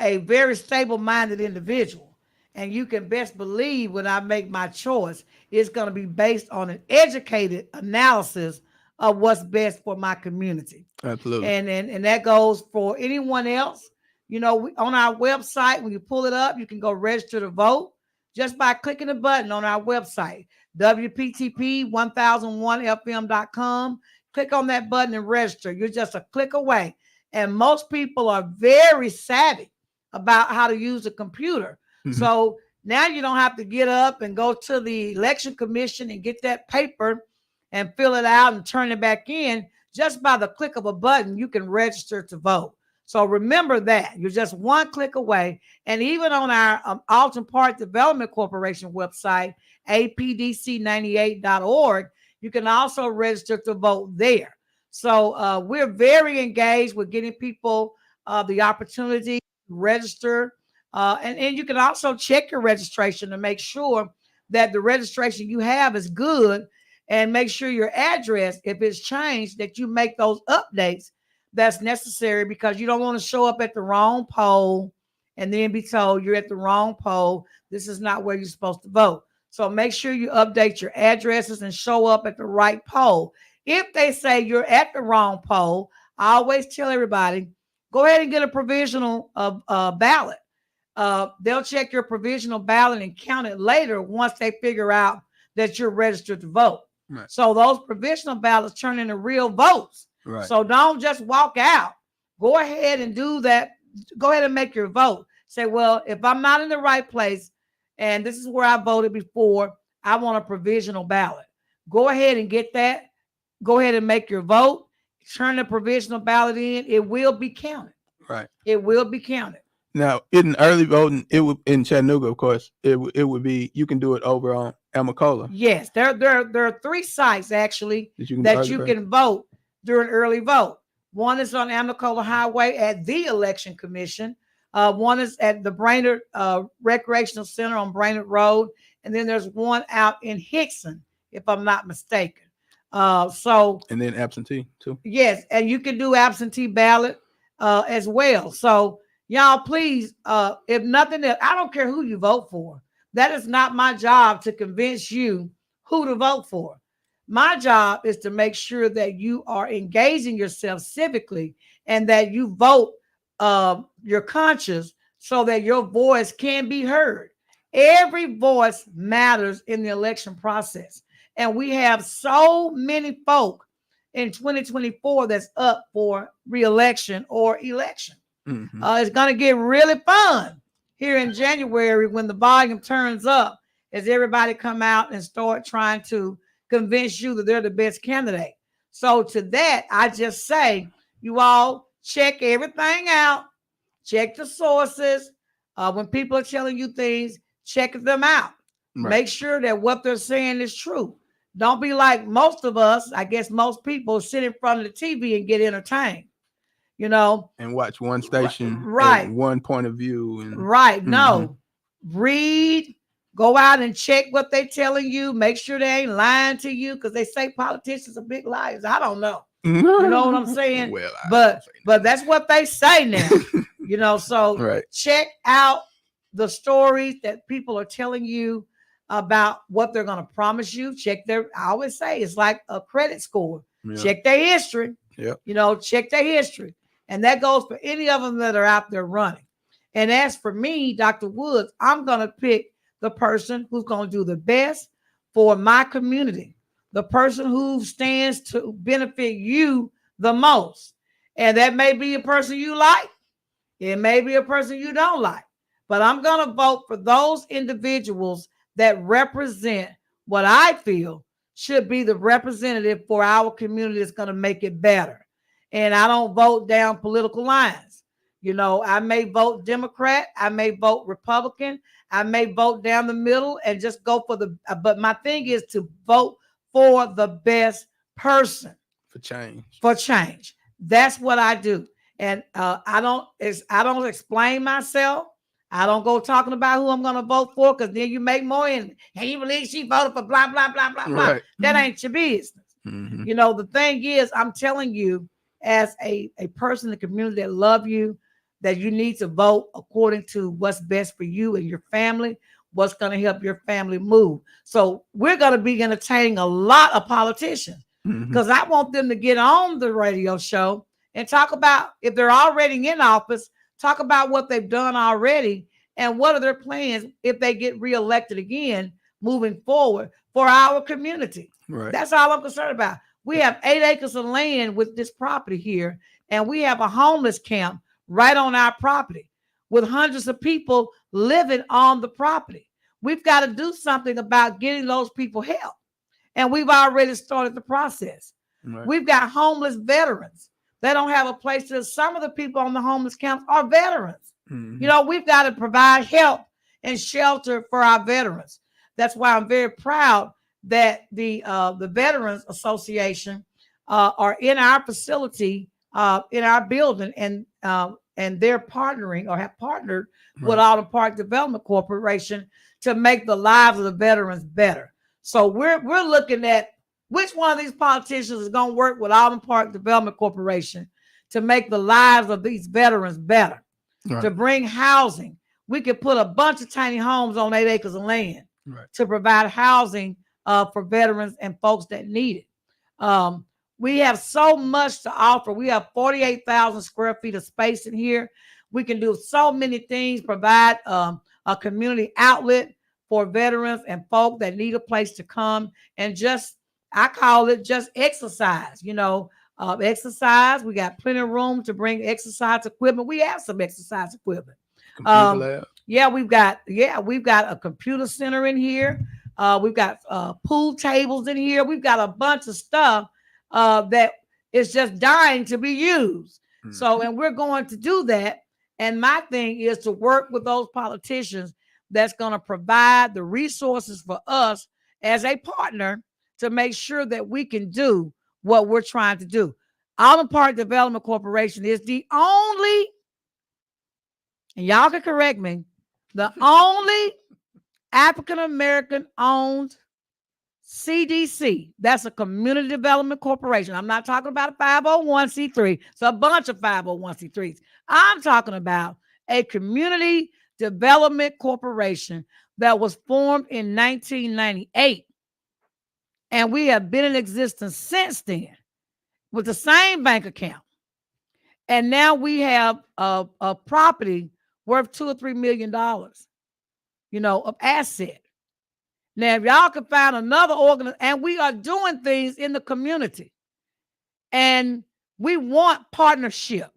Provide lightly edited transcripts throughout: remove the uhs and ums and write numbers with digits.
a very stable-minded individual. And you can best believe when I make my choice, it's going to be based on an educated analysis of what's best for my community. Absolutely. And that goes for anyone else. On our website, when you pull it up, you can go register to vote just by clicking the button on our website, WPTP1001FM.com. Click on that button and register. You're just a click away. And most people are very savvy about how to use a computer. Mm-hmm. So now you don't have to get up and go to the election commission and get that paper and fill it out and turn it back in. Just by the click of a button, you can register to vote. So remember that. You're just one click away. And even on our Alton Park Development Corporation website, apdc98.org, you can also register to vote there. So we're very engaged with getting people the opportunity to register. And you can also check your registration to make sure that the registration you have is good, and make sure your address, if it's changed, that you make those updates that's necessary, because you don't want to show up at the wrong poll and then be told you're at the wrong poll. This is not where you're supposed to vote. So make sure you update your addresses and show up at the right poll. If they say you're at the wrong poll, I always tell everybody, go ahead and get a provisional ballot. They'll check your provisional ballot and count it later once they figure out that you're registered to vote. Right. So those provisional ballots turn into real votes. Right. So don't just walk out. Go ahead and do that. Go ahead and make your vote. Say, well, if I'm not in the right place and this is where I voted before, I want a provisional ballot. Go ahead and get that. Go ahead and make your vote. Turn the provisional ballot in. It will be counted. Right. It will be counted. Now, in early voting, it would, in Chattanooga, of course, it would be, you can do it over on Amacola. Yes, there are 3 sites actually that you can vote during early vote. One is on Amacola Highway at the Election Commission. One is at the Brainerd Recreational Center on Brainerd Road, and then there's one out in Hickson, if I'm not mistaken. And then absentee too. Yes, and you can do absentee ballot as well. So y'all, please, if nothing else, I don't care who you vote for. That is not my job to convince you who to vote for. My job is to make sure that you are engaging yourself civically and that you vote your conscience so that your voice can be heard. Every voice matters in the election process. And we have so many folk in 2024 that's up for re-election or election. Mm-hmm. It's going to get really fun here in January when the volume turns up, as everybody come out and start trying to convince you that they're the best candidate. So to that, I just say, you all check everything out. Check the sources. When people are telling you things, check them out. Right. Make sure that what they're saying is true. Don't be like most of us, I guess most people, sit in front of the TV and get entertained. And watch one station, right? One point of view, right? Mm-hmm. No, read, go out and check what they're telling you. Make sure they ain't lying to you, because they say politicians are big liars. I don't know, you know what I'm saying? Well, but that's what they say now. So right. Check out the stories that people are telling you about what they're going to promise you. I always say it's like a credit score. Yeah. Check their history. Yeah. Check their history. And that goes for any of them that are out there running. And as for me, Dr. Woods, I'm going to pick the person who's going to do the best for my community, the person who stands to benefit you the most. And that may be a person you like. It may be a person you don't like. But I'm going to vote for those individuals that represent what I feel should be the representative for our community that's going to make it better. And I don't vote down political lines. I may vote Democrat. I may vote Republican. I may vote down the middle and just go for but my thing is to vote for the best person. For change. That's what I do. And I don't explain myself. I don't go talking about who I'm going to vote for, because then you make more in. And you believe she voted for blah, blah, blah, blah, blah. Right. That ain't your business. Mm-hmm. The thing is, I'm telling you, as a person in the community that love you, that you need to vote according to what's best for you and your family, what's going to help your family move. So we're going to be entertaining a lot of politicians because I want them to get on the radio show and talk about, if they're already in office, talk about what they've done already and what are their plans if they get reelected again moving forward for our community. Right. That's all I'm concerned about. We have 8 acres of land with this property here, and we have a homeless camp right on our property with hundreds of people living on the property. We've got to do something about getting those people help. And we've already started the process. Right. We've got homeless veterans. They don't have a place to. Some of the people on the homeless camps are veterans. You know, we've got to provide help and shelter for our veterans. That's why I'm very proud that the Veterans Association are in our facility, in our building, and they're partnering or have partnered with Autumn Park Development Corporation to make the lives of the veterans better. So we're looking at which one of these politicians is going to work with Autumn Park Development Corporation to make the lives of these veterans better, to bring housing. We could put a bunch of tiny homes on 8 acres of land to provide housing for veterans and folks that need it. We have so much to offer. We have 48,000 square feet of space in here. We can do so many things, provide a community outlet for veterans and folk that need a place to come and just, I call it just exercise, exercise. We got plenty of room to bring exercise equipment. We have some exercise equipment. Yeah, we've got a computer center in here. We've got pool tables in here. We've got a bunch of stuff that is just dying to be used. So, and we're going to do that. And my thing is to work with those politicians that's going to provide the resources for us as a partner to make sure that we can do what we're trying to do. Autumn Park Development Corporation is the only, and y'all can correct me, the only African-American owned CDC. That's a community development corporation. I'm not talking about a 501c3. It's a bunch of 501c3s. I'm talking about a community development corporation that was formed in 1998. And we have been in existence since then with the same bank account. And now we have a property worth $2 or $3 million, of asset. Now, if y'all can find another organization, and we are doing things in the community, and we want partnership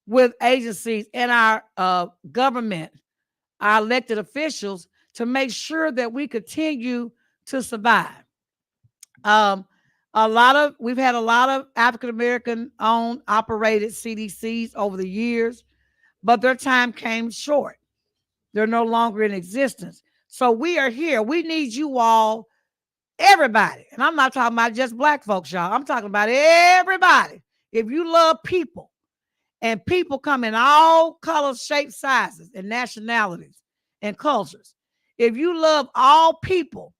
with agencies and our government, our elected officials, to make sure that we continue to survive. We've had a lot of African-American owned, operated CDCs over the years, but their time came short. They're no longer in existence. So we are here. We need you all, everybody. And I'm not talking about just black folks, y'all. I'm talking about everybody. If you love people, and people come in all colors, shapes, sizes, and nationalities and cultures. If you love all people,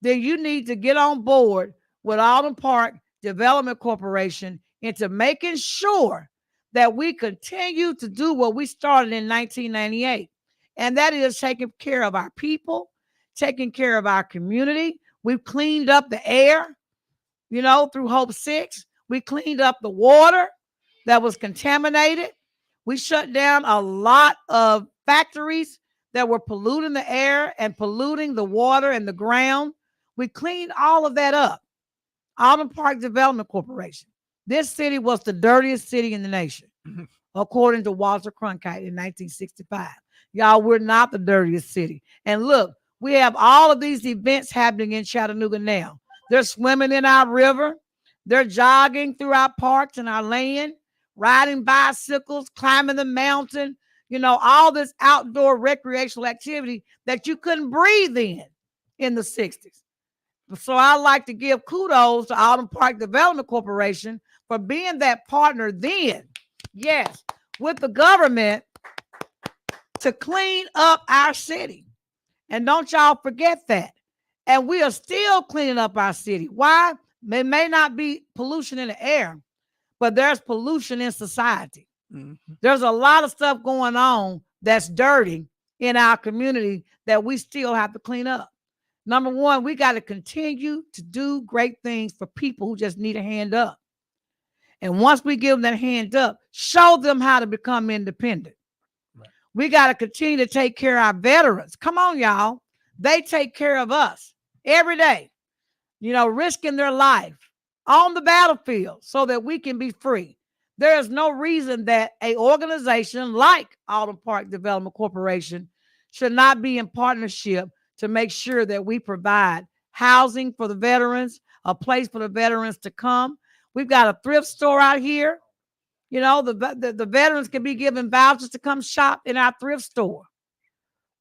then you need to get on board with Autumn Park Development Corporation into making sure that we continue to do what we started in 1998. And that is taking care of our people, taking care of our community. We've cleaned up the air, through Hope 6. We cleaned up the water that was contaminated. We shut down a lot of factories that were polluting the air and polluting the water and the ground. We cleaned all of that up. Autumn Park Development Corporation. This city was the dirtiest city in the nation, according to Walter Cronkite in 1965. Y'all, we're not the dirtiest city. And look, we have all of these events happening in Chattanooga now. They're swimming in our river. They're jogging through our parks and our land, riding bicycles, climbing the mountain, all this outdoor recreational activity that you couldn't breathe in the 60s. So I like to give kudos to Autumn Park Development Corporation for being that partner then, yes, with the government to clean up our city. And don't y'all forget that. And we are still cleaning up our city. Why? There may not be pollution in the air, but there's pollution in society. Mm-hmm. There's a lot of stuff going on that's dirty in our community that we still have to clean up. Number one, we got to continue to do great things for people who just need a hand up. And once we give them that hand up, show them how to become independent. Right. We got to continue to take care of our veterans. Come on, y'all. They take care of us every day, risking their life on the battlefield so that we can be free. There is no reason that an organization like Autumn Park Development Corporation should not be in partnership to make sure that we provide housing for the veterans, a place for the veterans to come. We've got a thrift store out here. The veterans can be given vouchers to come shop in our thrift store.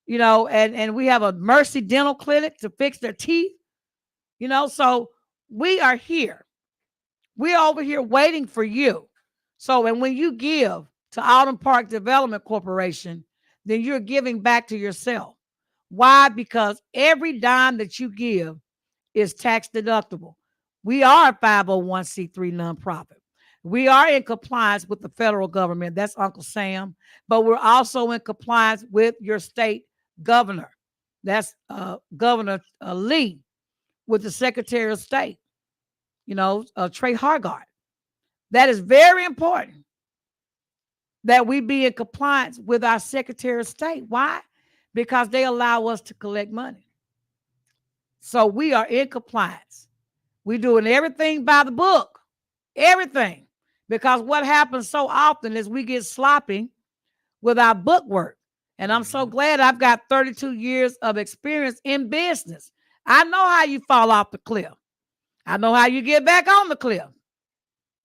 And we have a Mercy Dental Clinic to fix their teeth. So we are here. We're over here waiting for you. So, and when you give to Autumn Park Development Corporation, then you're giving back to yourself. Why? Because every dime that you give is tax deductible. We are a 501c3 nonprofit. We are in compliance with the federal government. That's Uncle Sam. But we're also in compliance with your state governor. That's Governor Lee, with the Secretary of State, Trey Hargard. That is very important that we be in compliance with our Secretary of State. Why? Because they allow us to collect money. So we are in compliance. We're doing everything by the book, everything. Because what happens so often is we get sloppy with our book work. And I'm so glad I've got 32 years of experience in business. I know how you fall off the cliff. I know how you get back on the cliff.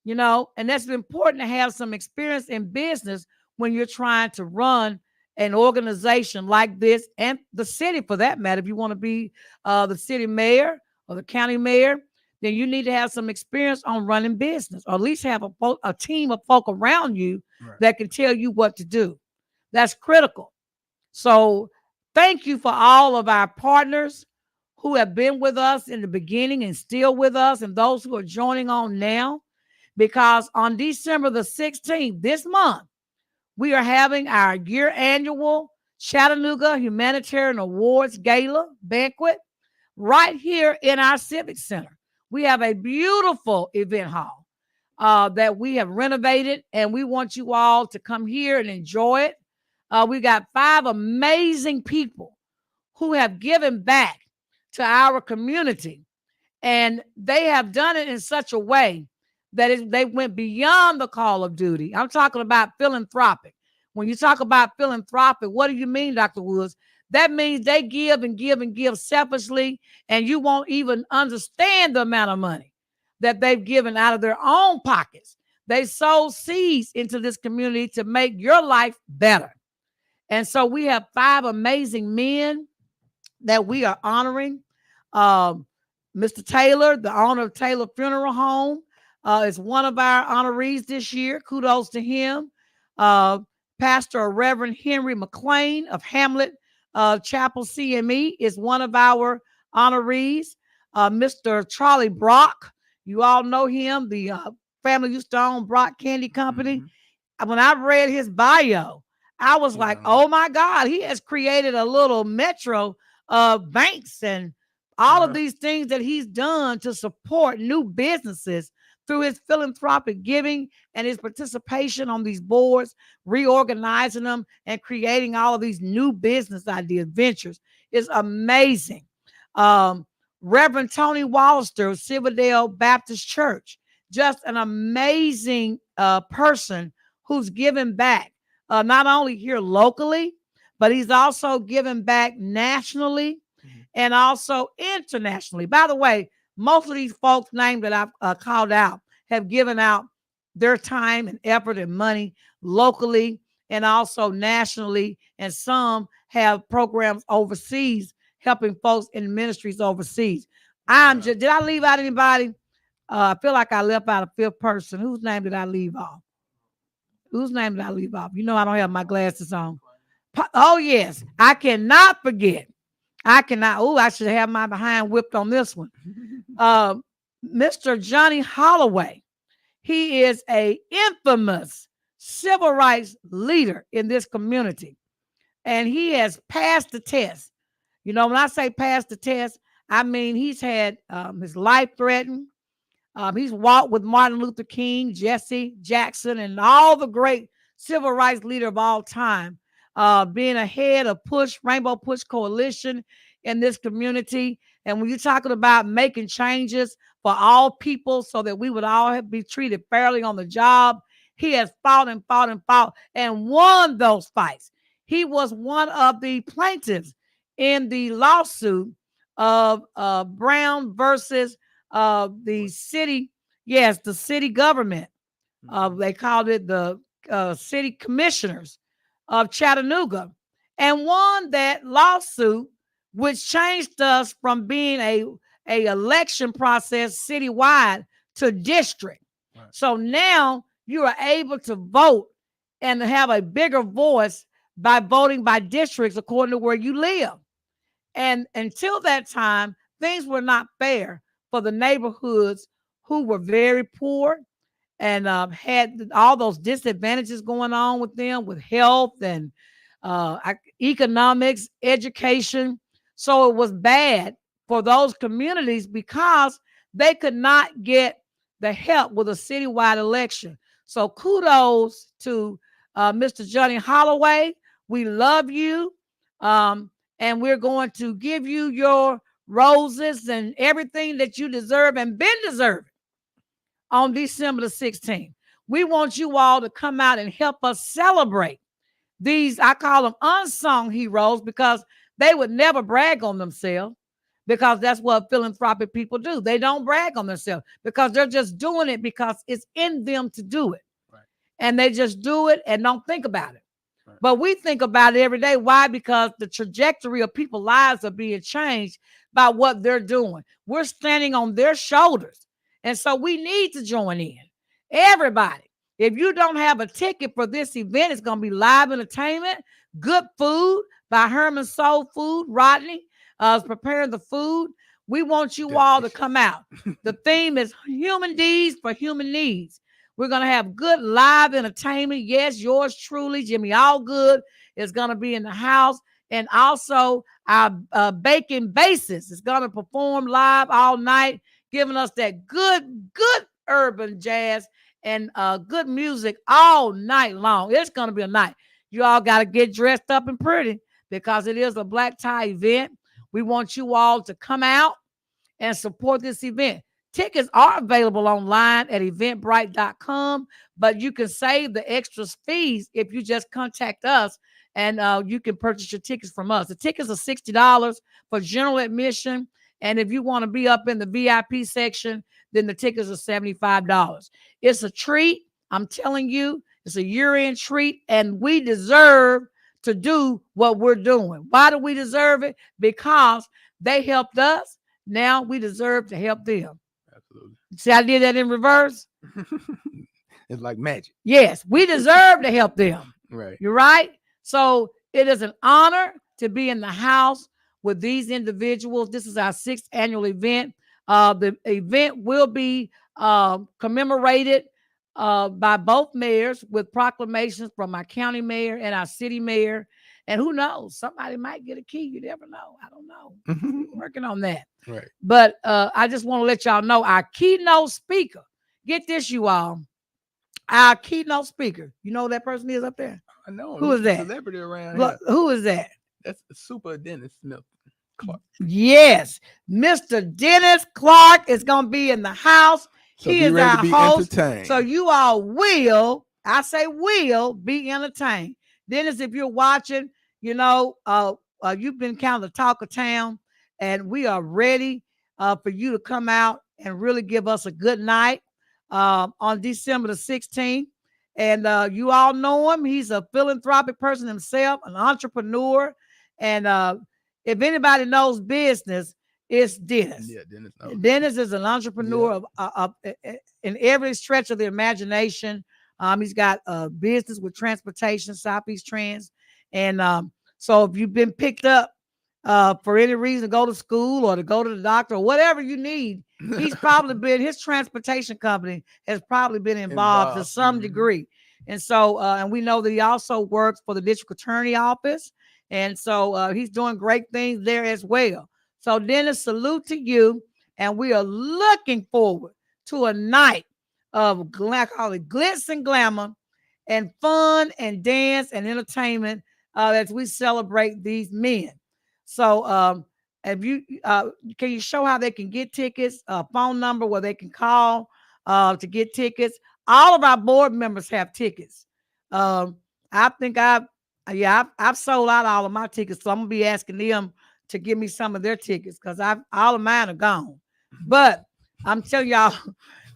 And that's important to have some experience in business when you're trying to run an organization like this, and the city for that matter. If you want to be the city mayor or the county mayor, then you need to have some experience on running business, or at least have a team of folk around you that can tell you what to do. That's critical. So thank you for all of our partners who have been with us in the beginning and still with us, and those who are joining on now. Because on December the 16th, this month, we are having our annual Chattanooga Humanitarian Awards Gala banquet right here in our Civic Center. We have a beautiful event hall that we have renovated, and we want you all to come here and enjoy it. We got 5 amazing people who have given back to our community, and they have done it in such a way that they went beyond the call of duty. I'm talking about philanthropic. When you talk about philanthropic, what do you mean, Dr. Woods? That means they give and give and give selfishly, and you won't even understand the amount of money that they've given out of their own pockets. They sow seeds into this community to make your life better. And so we have 5 amazing men that we are honoring. Mr. Taylor, the owner of Taylor Funeral Home, is one of our honorees this year. Kudos to him. Pastor Reverend Henry McLean of Hamlet Chapel CME is one of our honorees. Mr. Charlie Brock, you all know him. The family used to own Brock Candy Company. Mm-hmm. When I read his bio, I was like, oh my God, he has created a little metro of banks and all of these things that he's done to support new businesses through his philanthropic giving and his participation on these boards, reorganizing them and creating all of these new business ideas, ventures, is amazing. Reverend Tony Wallister of Silverdale Baptist Church, just an amazing person who's given back, not only here locally, but he's also given back nationally and also internationally. By the way, most of these folks' names that I've called out have given out their time and effort and money locally and also nationally, and some have programs overseas helping folks in ministries overseas. Did I leave out anybody? I feel like I left out a 5th person. Whose name did I leave off? Whose name did I leave off? You know I don't have my glasses on. Oh, yes. I cannot forget. I should have my behind whipped on this one. Mr. Johnny Holloway. He is a infamous civil rights leader in this community. And he has passed the test. You know, when I say pass the test, I mean he's had his life threatened. He's walked with Martin Luther King, Jesse Jackson, and all the great civil rights leader of all time, being a head of Rainbow Push Coalition in this community. And when you're talking about making changes for all people so that we would all be treated fairly on the job, he has fought and fought and fought and won those fights. He was one of the plaintiffs in the lawsuit of Brown versus the city, yes, the city government. They called it the city commissioners of Chattanooga, and won that lawsuit, which changed us from being a election process citywide to district. Right. So now you are able to vote and have a bigger voice by voting by districts according to where you live. And until that time, things were not fair for the neighborhoods who were very poor and had all those disadvantages going on with them, with health and economics, education. So it was bad for those communities because they could not get the help with a citywide election. So kudos to Mr. Johnny Holloway. We love you. And we're going to give you your roses and everything that you deserve and been deserving on December the 16th. We want you all to come out and help us celebrate these, I call them unsung heroes, because they would never brag on themselves, because that's what philanthropic people do. They don't brag on themselves because they're just doing it because it's in them to do it. Right. And they just do it and don't think about it. Right. But we think about it every day. Why? Because the trajectory of people's lives are being changed by what they're doing. We're standing on their shoulders. And so we need to join in. Everybody. If you don't have a ticket for this event, it's going to be live entertainment, good food by Herman Soul Food. Rodney is preparing the food. We want you all to come out. The theme is human deeds for human needs. We're going to have good live entertainment. Yes, yours truly, Jimmy Allgood, is going to be in the house. And also our Bacon Basis is going to perform live all night, giving us that good urban jazz and good music all night long. It's going to be a night. You all got to get dressed up and pretty because it is a black tie event. We want you all to come out and support this event. Tickets are available online at eventbrite.com, but you can save the extra fees if you just contact us, and you can purchase your tickets from us. The tickets are $60 for general admission, and if you want to be up in the VIP section, then the tickets are $75. It's a treat. I'm telling you, it's a year-end treat, and we deserve to do what we're doing. Why do we deserve it? Because they helped us. Now we deserve to help them. Absolutely. See, I did that in reverse. It's like magic. Yes, we deserve to help them. Right. You're right. So it is an honor to be in the house with these individuals. This is our 6th annual event. The event will be commemorated by both mayors with proclamations from our county mayor and our city mayor. And who knows? Somebody might get a key. You never know. I don't know. We're working on that. Right. But I just want to let y'all know our keynote speaker. Get this, you all. Our keynote speaker. You know who that person is up there? I know. Who is that? Celebrity around here. Who is that? That's Super Dennis Smith Clark. Yes. Mr. Dennis Clark is going to be in the house. So he is our host. So you all will, I say will, be entertained. Dennis, if you're watching, you know, you've been kind of the talk of town, and we are ready for you to come out and really give us a good night on December the 16th. And you all know him. He's a philanthropic person himself, an entrepreneur. And if anybody knows business, it's Dennis. Yeah, Dennis knows. Dennis is an entrepreneur in every stretch of the imagination. He's got a business with transportation, Southeast Trans. And so if you've been picked up for any reason to go to school or to go to the doctor or whatever you need, he's probably been, his transportation company has probably been involved to some degree. And so, and we know that he also works for the district attorney office. And so he's doing great things there as well. So, Dennis, salute to you. And we are looking forward to a night of call it glitz and glamour and fun and dance and entertainment as we celebrate these men. So, if you can you show how they can get tickets, phone number where they can call to get tickets. All of our board members have tickets. Um, I think I've sold out all of my tickets, so I'm gonna be asking them to give me some of their tickets because I've all of mine are gone. But I'm telling y'all,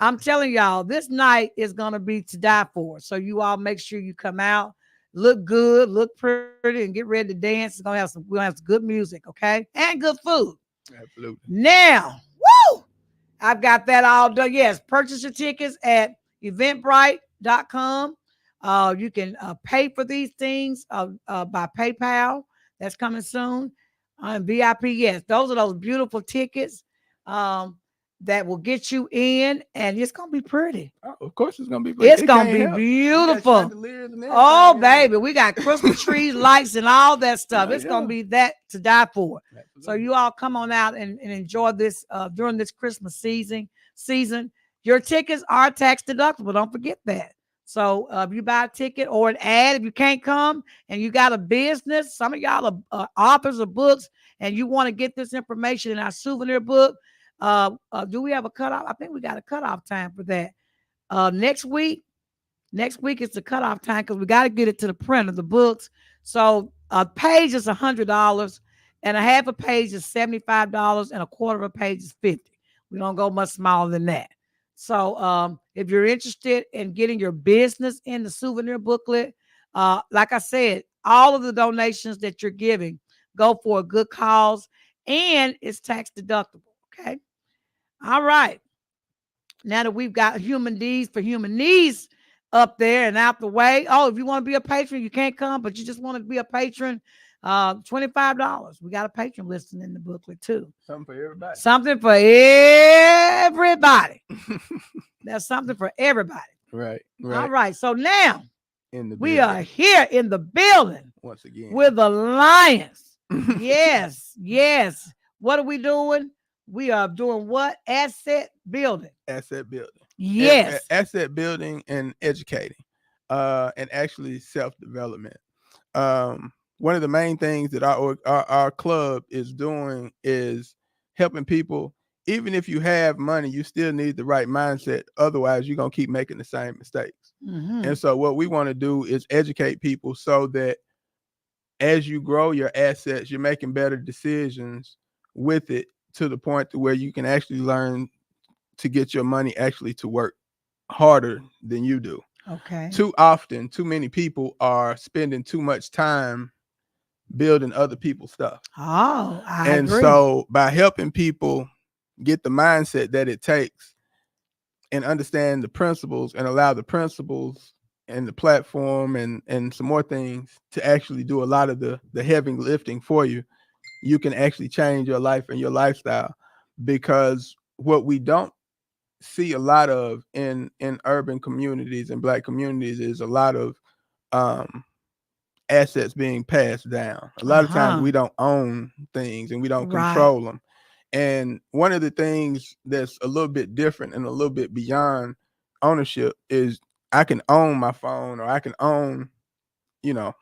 I'm telling y'all, this night is gonna be to die for. So you all make sure you come out, look good, look pretty, and get ready to dance. We're gonna have some good music, okay, and good food. Absolutely. Now, woo! I've got that all done. Yes, purchase your tickets at eventbrite.com. You can pay for these things by PayPal. That's coming soon. VIP, yes, those are those beautiful tickets um, that will get you in, and it's gonna be pretty. Oh, of course it's gonna be. It's It gonna can't be help. We got beautiful. chandeliers and Oh, everything in there. baby, we got Christmas trees, lights, and all that stuff. Oh It's gonna yeah. be that to die for. So Absolutely. you all come on out and enjoy this during this Christmas season. Season, your tickets are tax deductible. Don't forget that. So if you buy a ticket or an ad, if you can't come and you got a business, some of y'all are authors of books, and you want to get this information in our souvenir book. Do we have a cutoff? I think we got a cutoff time for that. Next week, Next week is the cutoff time because we got to get it to the print of the books. So a page is $100, and a half a page is $75, and a quarter of a page is 50. We don't go much smaller than that. So if you're interested in getting your business in the souvenir booklet, like I said, all of the donations that you're giving go for a good cause, and it's tax deductible. Okay. All right. Now that we've got human needs for human needs up there and out the way. Oh, if you want to be a patron, you can't come, but you just want to be a patron, $25. We got a patron listing in the booklet too. Something for everybody. Something for everybody. That's something for everybody. Right. All right. So now In the we building are here in the building once again. with the Lions. Yes. Yes. What are we doing? We are doing what? Asset building. Asset building. Yes. Asset building and educating, and actually self development. One of the main things that our club is doing is helping people. Even if you have money, you still need the right mindset. Otherwise, you're gonna keep making the same mistakes. Mm-hmm. And so, what we want to do is educate people so that as you grow your assets, you're making better decisions with it to the point to where you can actually learn to get your money actually to work harder than you do. Okay. Too often, too many people are spending too much time building other people's stuff. Oh, I And agree. so by helping people get the mindset that it takes and understand the principles and allow the principles and the platform and some more things to actually do a lot of the heavy lifting for you, you can actually change your life and your lifestyle. Because what we don't see a lot of in urban communities and Black communities is a lot of um assets being passed down. A lot of times Uh-huh. we don't own things and we don't Right. control them. And one of the things that's a little bit different and a little bit beyond ownership is I can own my phone or I can own, you know,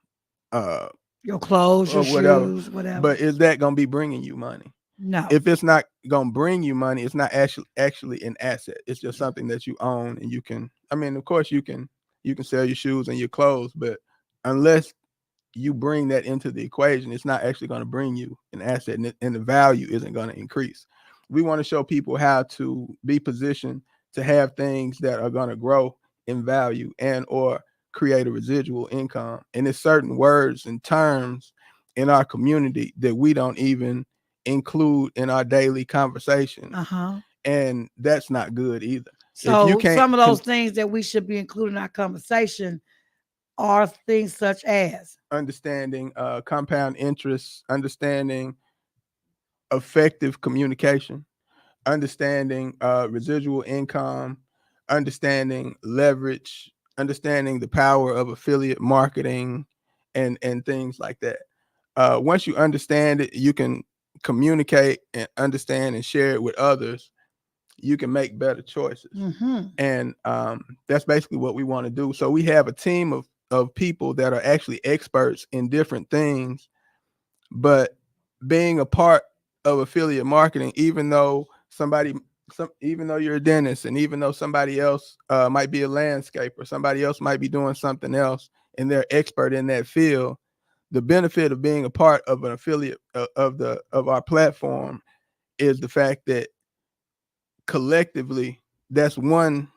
uh Your clothes, your or whatever. shoes, whatever. But is that going to be bringing you money? No. If it's not going to bring you money, it's not actually an asset. It's just something that you own and you can. I mean, of course, you can sell your shoes and your clothes, but unless you bring that into the equation, it's not actually going to bring you an asset, and the value isn't going to increase. We want to show people how to be positioned to have things that are going to grow in value and or create a residual income. And there's certain words and terms in our community that we don't even include in our daily conversation, Uh-huh. and that's not good either. If you So can't some of those things that we should be including in our conversation are things such as understanding compound interest, understanding effective communication, understanding residual income, understanding leverage, understanding the power of affiliate marketing and things like that. Once you understand it, you can communicate and understand and share it with others. You can make better choices. Mm-hmm. And that's basically what we want to do. So we have a team of people that are actually experts in different things, but being a part of affiliate marketing, even though you're a dentist, and even though somebody else might be a landscaper, somebody else might be doing something else, and they're expert in that field, the benefit of being a part of an affiliate of our platform is the fact that collectively that's one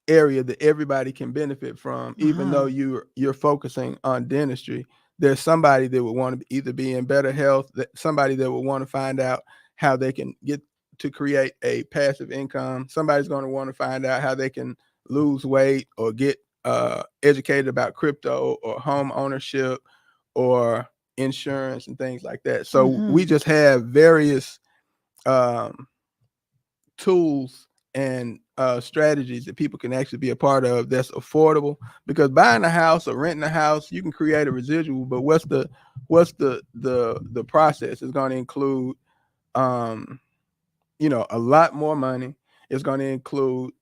area that everybody can benefit from. Even though you're focusing on dentistry, there's somebody that would want to either be in better health, somebody that would want to find out how they can get to create a passive income. Somebody's going to want to find out how they can lose weight or get educated about crypto or home ownership or insurance and things like that. So we just have various tools and strategies that people can actually be a part of that's affordable, because buying a house or renting a house, you can create a residual, but what's the process is going to include a lot more money. It's going to include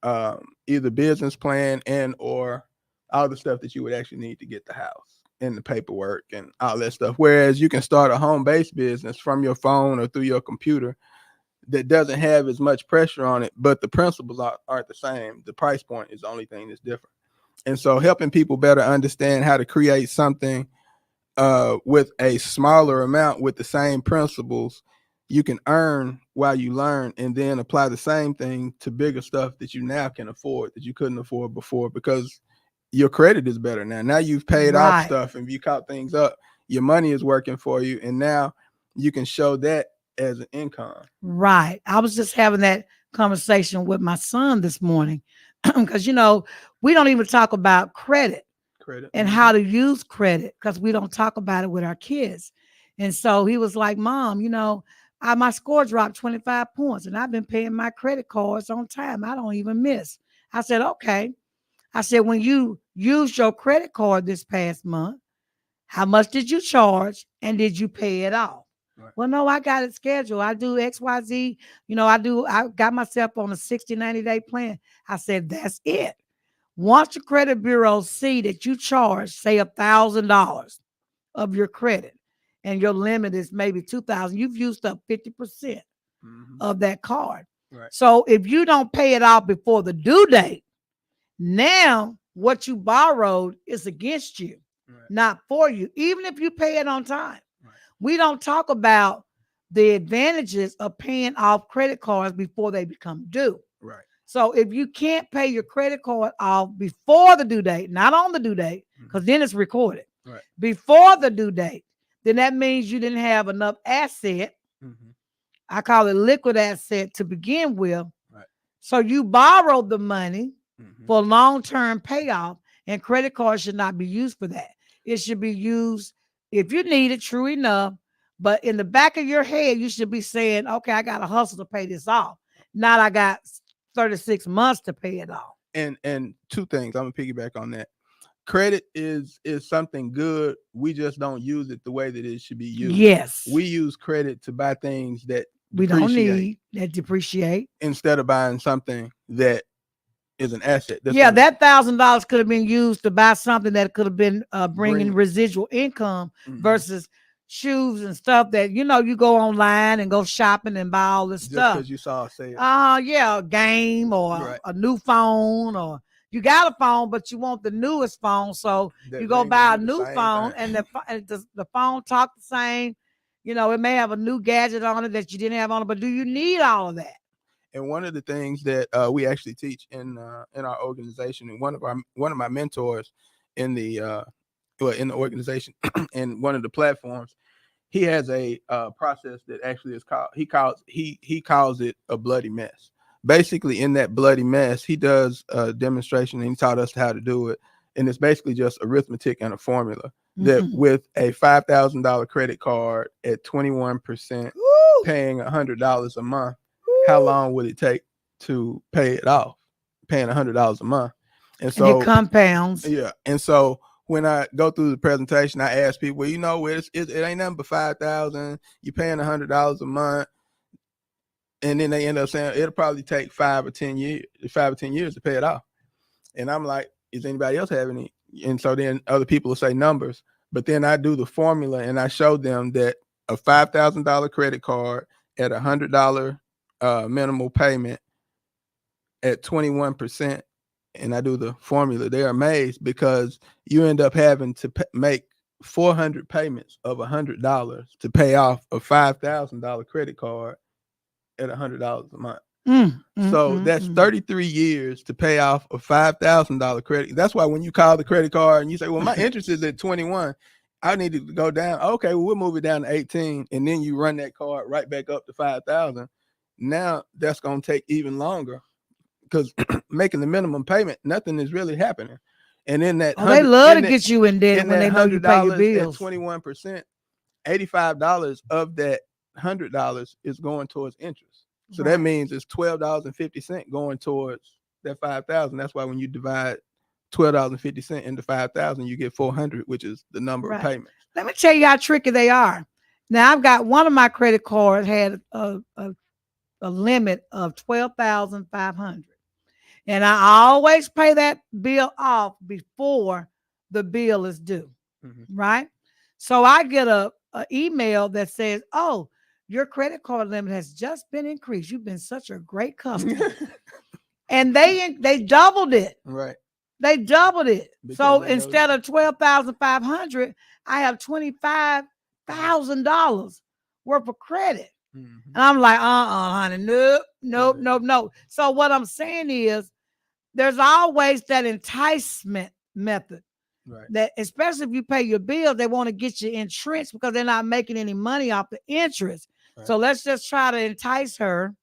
either business plan and or all the stuff that you would actually need to get the house and the paperwork and all that stuff. Whereas you can start a home-based business from your phone or through your computer that doesn't have as much pressure on it, but the principles aren't the same. The price point is the only thing that's different. And so helping people better understand how to create something with a smaller amount with the same principles, you can earn while you learn, and then apply the same thing to bigger stuff that you now can afford that you couldn't afford before, because your credit is better now. Now you've paid off stuff and you caught things up. Your money is working for you, and now you can show that as an income. Right. I was just having that conversation with my son this morning because, we don't even talk about credit and how to use credit because we don't talk about it with our kids. And so he was like, Mom, my score dropped 25 points and I've been paying my credit cards on time. I don't even miss. I said, okay. I said, when you used your credit card this past month, how much did you charge and did you pay it off? Right. Well, no, I got it scheduled. I do XYZ. I got myself on a 60, 90-day plan. I said, that's it. Once the credit bureau see that you charge, say, $1,000 of your credit and your limit is maybe $2,000, you've used up 50% of that card. Right. So if you don't pay it off before the due date, now what you borrowed is against you, not for you, even if you pay it on time. Right. We don't talk about the advantages of paying off credit cards before they become due. Right. So if you can't pay your credit card off before the due date, not on the due date, because then it's recorded, right, before the due date, then that means you didn't have enough asset. I call it liquid asset to begin with. Right. So you borrowed the money for long-term payoff, and credit cards should not be used for that. It should be used if you need it, true enough, but in the back of your head, you should be saying, okay, I got to hustle to pay this off. Not I got 36 months to pay it off. And two things, I'm gonna piggyback on that. Credit is something good. We just don't use it the way that it should be used. Yes. We use credit to buy things that we don't need, that depreciate, instead of buying something that is an asset. That $1,000 could have been used to buy something that could have been bringing residual income versus shoes and stuff that you go online and go shopping and buy all this stuff because you saw a sale. A game or a new phone, or you got a phone but you want the newest phone, so you go buy a new phone and the phone talk the same. It may have a new gadget on it that you didn't have on it, but do you need all of that? And one of the things that we actually teach in our organization, and one of my mentors in the organization and one of the platforms, he has a process that actually is called, he calls it a bloody mess. Basically, in that bloody mess, he does a demonstration and he taught us how to do it. And it's basically just arithmetic and a formula that with a $5,000 credit card at 21%, paying $100 a month, how long would it take to pay it off? Paying $100 a month. And And it so, compounds. yeah. And so when I go through the presentation, I ask people, well, it ain't nothing but 5,000. You're paying $100 a month. And then they end up saying it'll probably take 5 or 10 years to pay it off. And I'm like, is anybody else having it? And so then other people will say numbers. But then I do the formula and I show them that a $5,000 credit card at $100 minimal payment at 21%, and I do the formula, they're amazed because you end up having to make 400 payments of $100 to pay off a $5,000 credit card at $100 a month. So that's 33 years to pay off a $5,000 credit. That's why when you call the credit card and you say, well, my interest is at 21, I need it to go down. Okay, well, we'll move it down to 18. And then you run that card right back up to 5,000. Now that's going to take even longer because making the minimum payment, nothing is really happening. And in that they love to get you in debt when they know you pay your bills. At 21%, $85 of that $100 is going towards interest. So that means it's $12.50 going towards that 5,000. That's why when you divide $12.50 into 5,000, you get 400, which is the number of payments. Let me tell you how tricky they are. Now I've got one of my credit cards had a limit of 12,500, and I always pay that bill off before the bill is due. Right? So I get a email that says, "Oh, your credit card limit has just been increased. You've been such a great customer." And they doubled it. Right. They doubled it. So instead of 12,500, I have $25,000 worth of credit. And I'm like, honey, nope. So what I'm saying is there's always that enticement method. Right. That especially if you pay your bills, they want to get you entrenched because they're not making any money off the interest. Right. So let's just try to entice her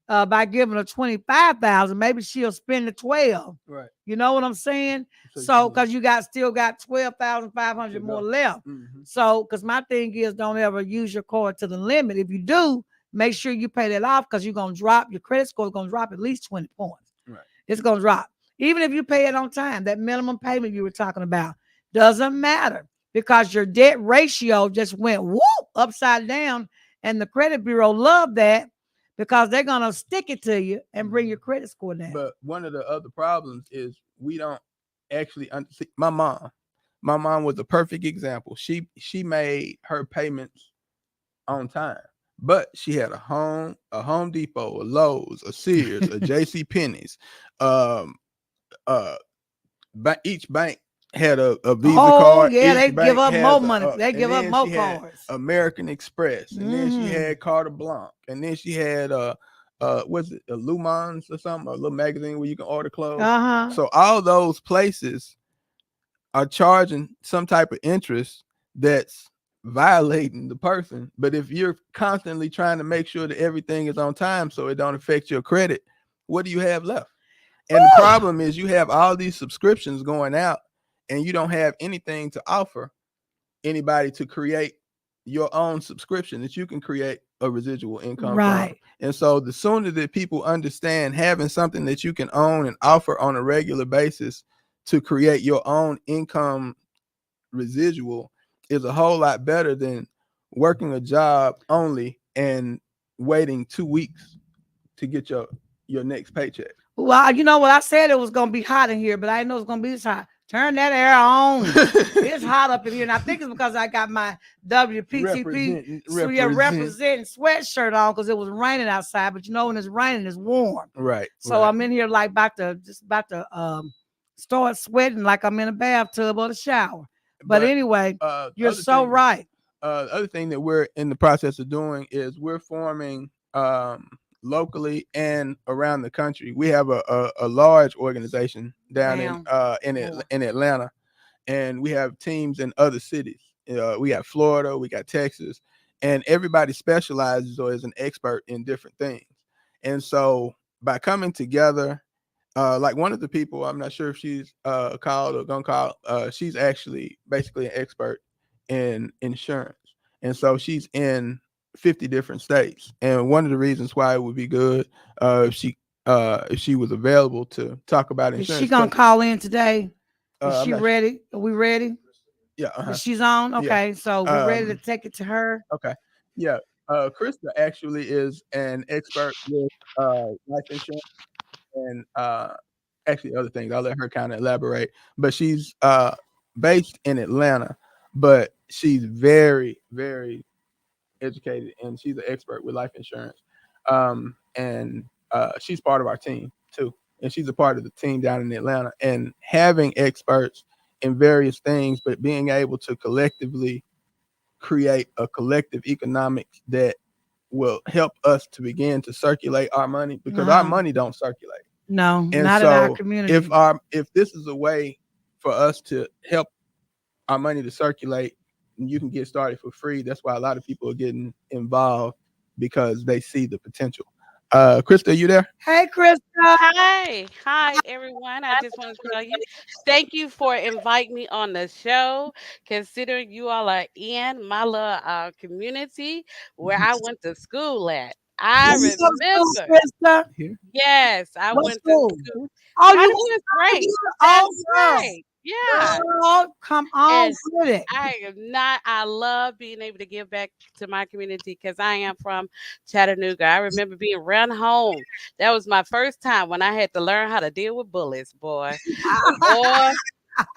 by giving her 25,000. Maybe she'll spend the 12. Right. You know what I'm saying? So because you still got 12,500 more left. So because my thing is, don't ever use your card to the limit. If you do, make sure you pay that off because you're gonna drop your credit score is gonna drop at least 20 points. Right. It's gonna drop. Even if you pay it on time, that minimum payment you were talking about doesn't matter because your debt ratio just went whoop upside down, and the credit bureau loved that because they're gonna stick it to you and bring your credit score down. But one of the other problems is we don't actually see. My mom was a perfect example. She made her payments on time. But she had a Home Depot, a Lowe's, a Sears, a J.C. Penney's, each bank had a Visa card. Yeah, they give up more money. They give up more cards. American Express, and then she had Carte Blanche, and then she had what's it, a Lumons or something, a little magazine where you can order clothes. So all those places are charging some type of interest that's violating the person. But if you're constantly trying to make sure that everything is on time so it don't affect your credit, what do you have left? And the problem is you have all these subscriptions going out and you don't have anything to offer anybody to create your own subscription that you can create a residual income from. And so the sooner that people understand having something that you can own and offer on a regular basis to create your own income residual is a whole lot better than working a job only and waiting 2 weeks to get your next paycheck. Well, you know what? I said it was going to be hot in here, but I didn't know it was going to be this hot. Turn that air on. It's hot up in here. And I think it's because I got my WPTP representing sweatshirt on because it was raining outside. But you know, when it's raining, it's warm. Right. So I'm in here like about to start sweating like I'm in a bathtub or the shower. But anyway, you're so right. The other thing that we're in the process of doing is we're forming locally and around the country. We have a large organization down in Atlanta, and we have teams in other cities. We got Florida, we got Texas, and everybody specializes or is an expert in different things. And so by coming together, like one of the people, I'm not sure if she's called or gonna call, she's actually basically an expert in insurance. And so she's in 50 different states. And one of the reasons why it would be good if she if she was available to talk about Is she insurance. gonna Because call in today? Is I'm she not. ready? Are we ready? Yeah. Is she's on? Yeah. Okay, so we ready to Um. take it to her. Okay. Yeah. Krista actually is an expert with life insurance and actually other things. I'll let her kind of elaborate. But she's based in Atlanta, but she's very, very educated and she's an expert with life insurance. And she's part of our team too. And she's a part of the team down in Atlanta. And having experts in various things, but being able to collectively create a collective economics that will help us to begin to circulate our money because our Uh-huh. money don't circulate. No, And not in our so community. if this is a way for us to help our money to circulate, you can get started for free. That's why a lot of people are getting involved because they see the potential. Krista, are you there? Hey, Krista. Hi, hi everyone. I just want to tell you, thank you for inviting me on the show. Considering you all are in my little community where I went to school at. I Where you go to school, remember, Krista? Here. yes, I What went to school? school. Oh, you Honey, went was to great. you That's oh girl. right. Yeah. Girl, come on And with it. I am not, I love being able to give back to my community because I am from Chattanooga. I remember being run home. That was my first time when I had to learn how to deal with bullies, boy. Boy,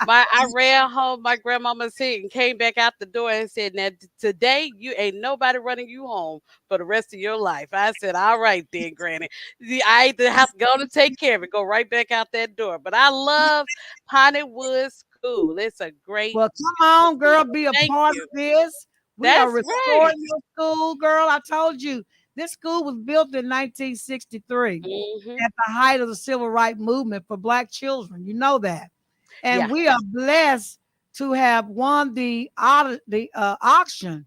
I ran home, my grandmama said, and came back out the door and said, "Now today you ain't nobody running you home for the rest of your life." I said, "All right then, Granny. See, I either have to go to take care of it, go right back out that door." But I love Pontywood School. It's a great Well, come school. on, girl, be a Thank part you. of this. We are That's right. restoring your school, girl. I told you this school was built in 1963 Hmm. at the height of the civil rights movement for black children. You know that. And Yeah, we are blessed to have won the auction.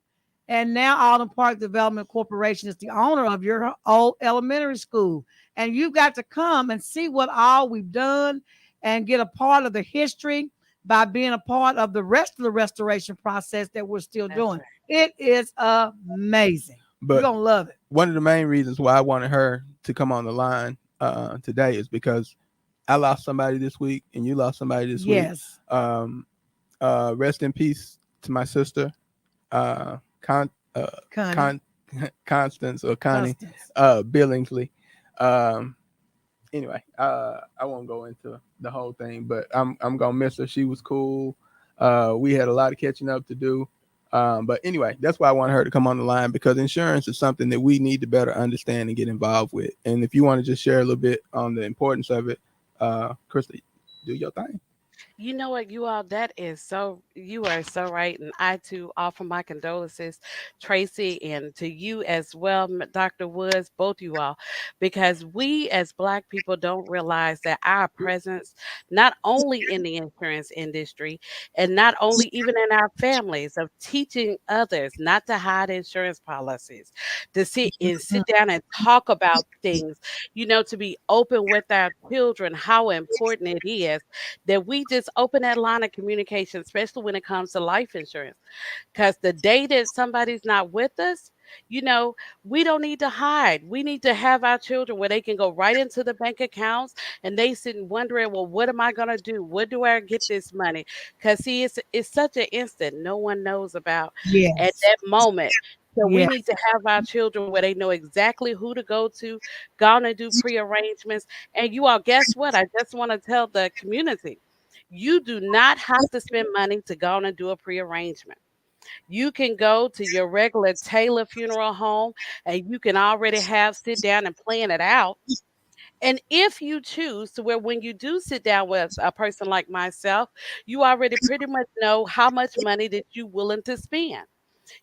And now Alden Park Development Corporation is the owner of your old elementary school. And you've got to come and see what all we've done and get a part of the history by being a part of the rest of the restoration process that we're still that's doing. right. It is amazing. You're But going to love it. one of the main reasons why I wanted her to come on the line today is because I lost somebody this week and you lost somebody this week. Yes. Um, rest in peace to my sister, uh, Con, uh, Connie. Con, Constance or Connie Constance. Billingsley. Um, anyway, I won't go into the whole thing, but I'm gonna miss her. She was cool. We had a lot of catching up to do. But anyway, that's why I want her to come on the line because insurance is something that we need to better understand and get involved with. And if you want to just share a little bit on the importance of it, Krista, do your thing. You know what, you all, that is so, you are so right. And I too offer my condolences, Tracy, and to you as well, Dr. Woods, both you all, because we as Black people don't realize that our presence, not only in the insurance industry and not only even in our families, of teaching others not to hide insurance policies, to sit down and talk about things, to be open with our children, how important it is that we just open that line of communication, especially when it comes to life insurance. Because the day that somebody's not with us, you know, we don't need to hide. We need to have our children where they can go right into the bank accounts and they sitting wondering, well, what am I gonna do? Where do I get this money? Because see, it's such an instant no one knows about at Yes. that moment. So we Yes. need to have our children where they know exactly who to go to, go on and do pre-arrangements. And you all, guess what? I just want to tell the community, you do not have to spend money to go on and do a pre-arrangement. You can go to your regular Taylor funeral home and you can already have sit down and plan it out. And if you choose to where when you do sit down with a person like myself, you already pretty much know how much money that you willing to spend.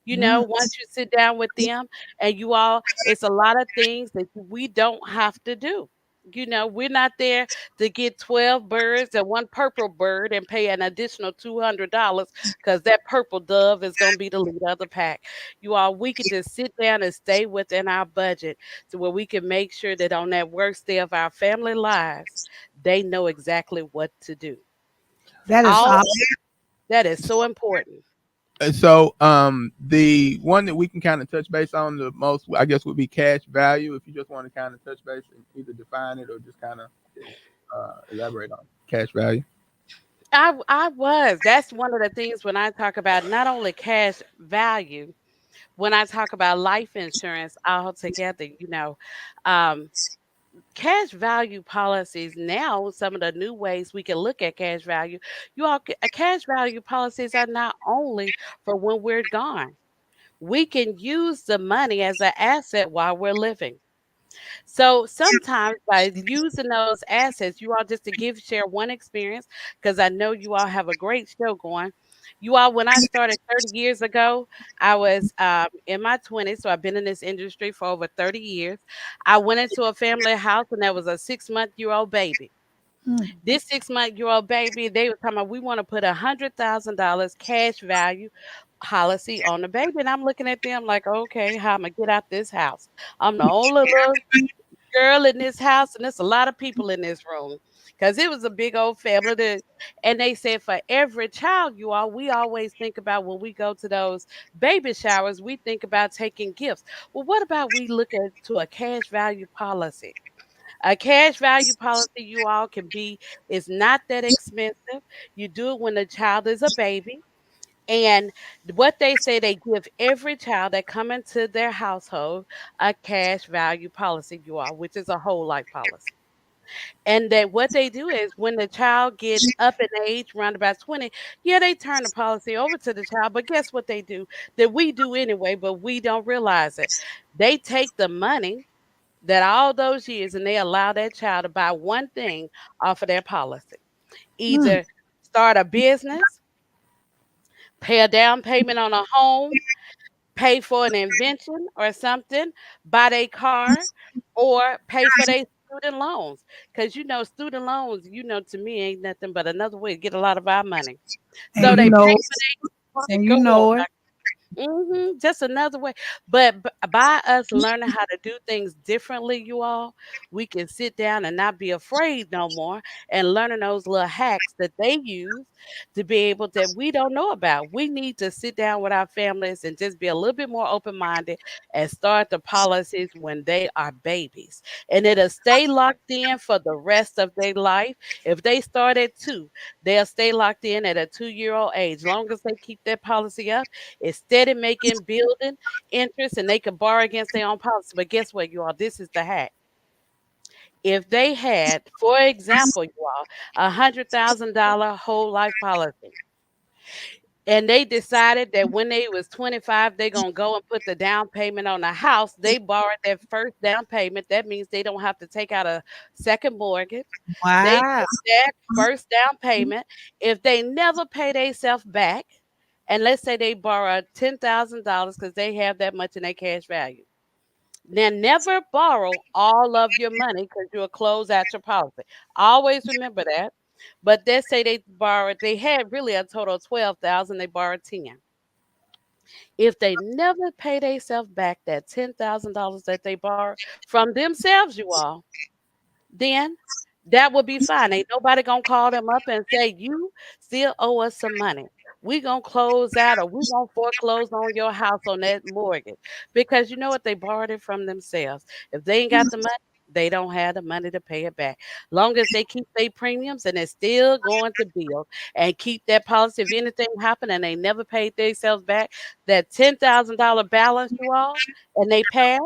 Mm. Once you sit down with them and you all, it's a lot of things that we don't have to do. We're not there to get 12 birds and one purple bird and pay an additional $200 because that purple dove is going to be the leader of the pack. You all, we can just sit down and stay within our budget to where we can make sure that on that worst day of our family lives, they know exactly what to do. That is All awesome. that is so important. So the one that we can kind of touch base on the most, I guess, would be cash value. If you just want to kind of touch base and either define it or just kind of elaborate on cash value. I was. That's one of the things when I talk about not only cash value, when I talk about life insurance altogether, um, cash value policies now, some of the new ways we can look at cash value, cash value policies are not only for when we're gone. We can use the money as an asset while we're living. So sometimes by using those assets, you all just to give share one experience, because I know you all have a great show going. You all, when I started 30 years ago, I was in my 20s, so I've been in this industry for over 30 years. I went into a family house and there was a 6-month-year-old baby. Mm. This 6-month-year-old baby, they were talking about we want to put $100,000 cash value policy on the baby. And I'm looking at them like, okay, how am I get out this house? I'm the only little girl in this house, and there's a lot of people in this room because it was a big old family. And they said for every child, you all, we always think about when we go to those baby showers, we think about taking gifts. Well, what about we look at to a cash value policy? A cash value policy, you all can be, is not that expensive. You do it when the child is a baby. And what they say, they give every child that come into their household a cash value policy, you all, which is a whole life policy. And that what they do is when the child get up in age, around about 20, yeah, they turn the policy over to the child. But guess what they do? That we do anyway, but we don't realize it. They take the money that all those years and they allow that child to buy one thing off of their policy. Mm. Either start a business, pay a down payment on a home, pay for an invention or something, buy their car, or pay for their student loans. Because student loans, to me, ain't nothing but another way to get a lot of our money. And So you they pay know, for their and you go on. know it. Just another way. But by us learning how to do things differently, you all, we can sit down and not be afraid no more and learning those little hacks that they use to be able that we don't know about. We need to sit down with our families and just be a little bit more open minded and start the policies when they are babies. And it'll stay locked in for the rest of their life. If they start at 2, they'll stay locked in at a 2-year old age. Long as they keep that policy up, instead of making building interest and they can borrow against their own policy. But guess what, you all? This is the hack. If they had, for example, you all, $100,000 whole life policy, and they decided that when they was 25, they're gonna go and put the down payment on the house, they borrowed that first down payment. That means they don't have to take out a second mortgage. They Wow. took that first down payment. If they never pay themselves back, and let's say they borrow $10,000 because they have that much in their cash value. Then never borrow all of your money because you'll close out your policy. Always remember that. But let's say they had really a total of 12,000, they borrowed 10. If they never pay themselves back that $10,000 that they borrowed from themselves, you all, then that would be fine. Ain't nobody gonna call them up and say, you still owe us some money. We gonna close out or we gonna foreclose on your house on that mortgage. Because you know what? They borrowed it from themselves. If they ain't got the money, they don't have the money to pay it back. Long as they keep their premiums and they're still going to bill and keep that policy. If anything happened and they never paid themselves back, that $10,000 balance you all, and they pass.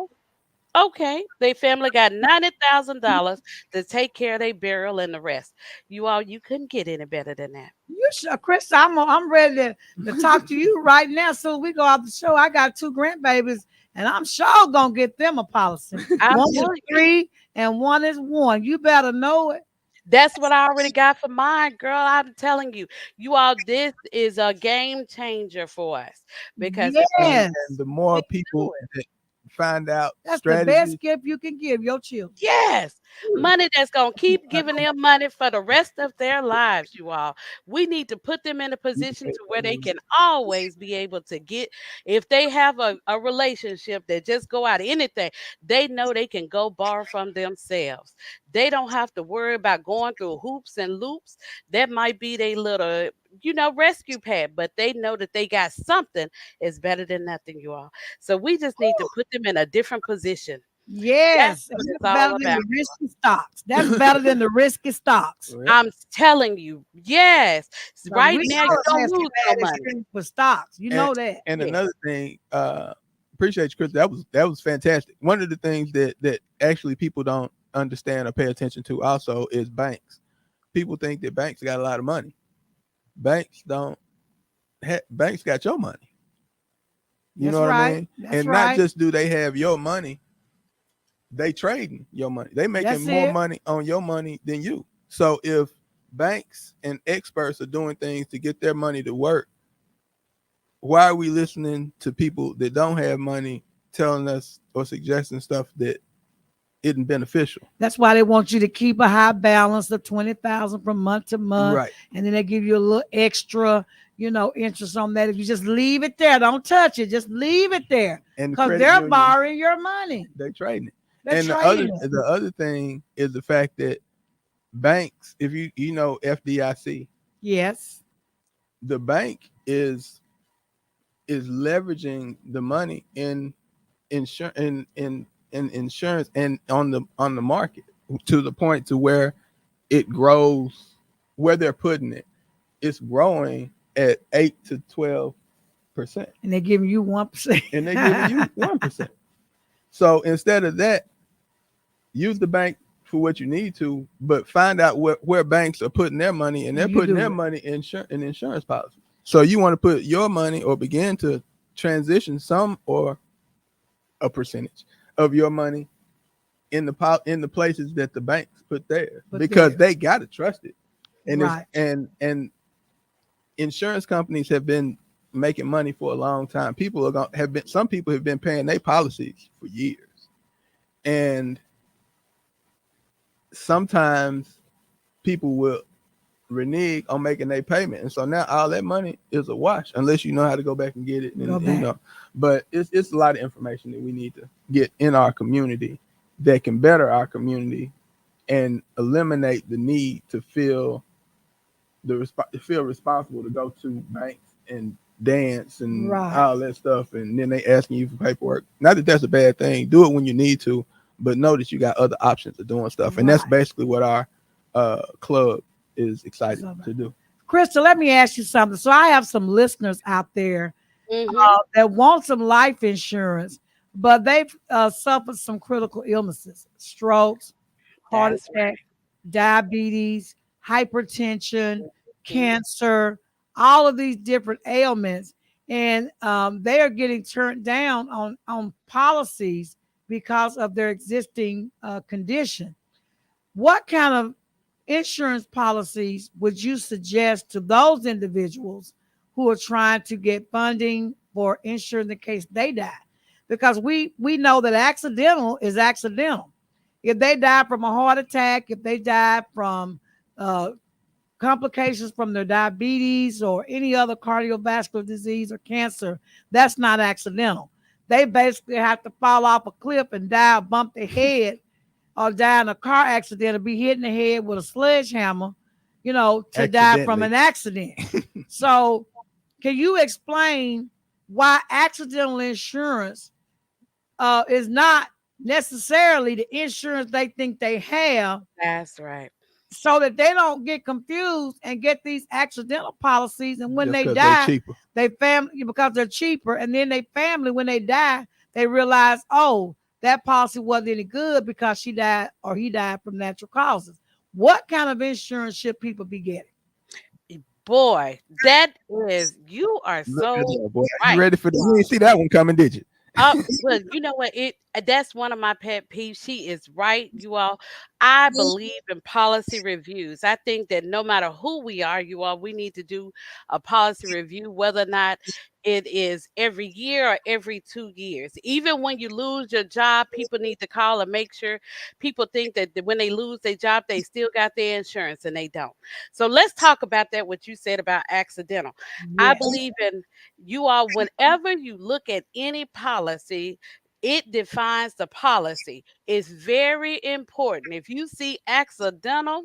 Okay, they family got $90,000 to take care of their burial and the rest. You all, you couldn't get any better than that. You sure, Chris? I'm ready to talk to you right now. So we go out the show. I got two grandbabies, and I'm sure gonna get them a policy. I'm One is telling you, 3 and one is 1. You better know it. that's what I already got for mine, girl. I'm telling you, you all, this is a game changer for us because And Yes, the more we do people it. that find out that's the strategies, best gift you can give your children. Yes, money that's going to keep uh, giving them money for the rest of their lives, you all. We need to put them in a you can position take to where they those. can always be able to get, if they have a relationship that just go out anything, they know they can go borrow from themselves. They don't have to worry about going through hoops and loops. That might be their little rescue pad, but they know that they got something is better than nothing, you all. So we just need to put them in a different position. That's Yes, and what it's that's all better than about. the risky stocks. That's better than the risky stocks. Well, I'm telling you, yes. But Right we now, you all have don't had some lose no bad money. experience with stocks. You and know that. and Yeah, another thing, appreciate you, Chris. That was fantastic. One of the things that actually people don't understand or pay attention to also is banks. People think that banks got a lot of money. Banks don't. Banks got your money. You That's know what I right. mean? That's And not right. just do they have your money, they trading your money. They making That's more it. money on your money than you. So if banks and experts are doing things to get their money to work, why are we listening to people that don't have money telling us or suggesting stuff that isn't beneficial? That's why they want you to keep a high balance of 20,000 from month to month, Right. and then they give you a little extra, interest on that. If you just leave it there, don't touch it. Just leave it there, And the because credit they're union, borrowing your money. they trading it. They're And the other trading it. the other thing is the fact that banks, if you know FDIC, Yes. the bank is leveraging the money in insurance in insurance and on the market to the point to where it grows, where they're putting it, it's growing at 8 to 12%, And they're giving you 1%. and they're giving you 1%. So instead of that, use the bank for what you need to, but find out where banks are putting their money, and they're And you putting do their it. money in insurance policies. So you want to put your money or begin to transition some or a percentage of your money in the places that the banks put theirs, But because there. they got to trust it. And it's Right. and insurance companies have been making money for a long time. People are going have been some people have been paying their policies for years, and sometimes people will renege on making their payment, and so now all that money is a wash unless you know how to go back and get it. Go And back. but it's a lot of information that we need to get in our community that can better our community and eliminate the need to feel responsible to go to banks and dance and Right. all that stuff, and then they asking you for paperwork. Not that that's a bad thing. Do it when you need to, but know that you got other options of doing stuff, and that's Right. basically what our club is excited So, to do. Crystal, let me ask you something. So I have some listeners out there Mm-hmm. that want some life insurance, but they've suffered some critical illnesses, strokes, heart That's attack, right. diabetes, hypertension, Mhm. cancer, all of these different ailments. And they are getting turned down on policies because of their existing condition. What kind of insurance policies would you suggest to those individuals who are trying to get funding for insurance in case they die? Because we know that accidental is accidental. If they die from a heart attack, if they die from uh, complications from their diabetes or any other cardiovascular disease or cancer, that's not accidental. They basically have to fall off a cliff and die or bump their head or die in a car accident or be hit in the head with a sledgehammer, to die from Accidentally. an accident. So, can you explain why accidental insurance is not necessarily the insurance they think they have, That's right. so that they don't get confused and get these accidental policies? And when Just they because they die, cheaper. they family, because they're cheaper, and then they family, when they die, they realize, oh, that policy wasn't any good because she died or he died from natural causes. What kind of insurance should people be getting? Boy, that is, you are Look at so that boy. You right. ready for that? You didn't see that one coming, did you? Well, you know what? That's one of my pet peeves. She is right, you all. I believe in policy reviews. I think that no matter who we are, you all, we need to do a policy review, whether or not it is every year or every 2 years. Even when you lose your job, people need to call and make sure. People think that when they lose their job, they still got their insurance, and they don't. So let's talk about that, what you said about accidental. I Yes. believe in, you all, whenever you look at any policy, it defines the policy. It's very important. If you see accidental,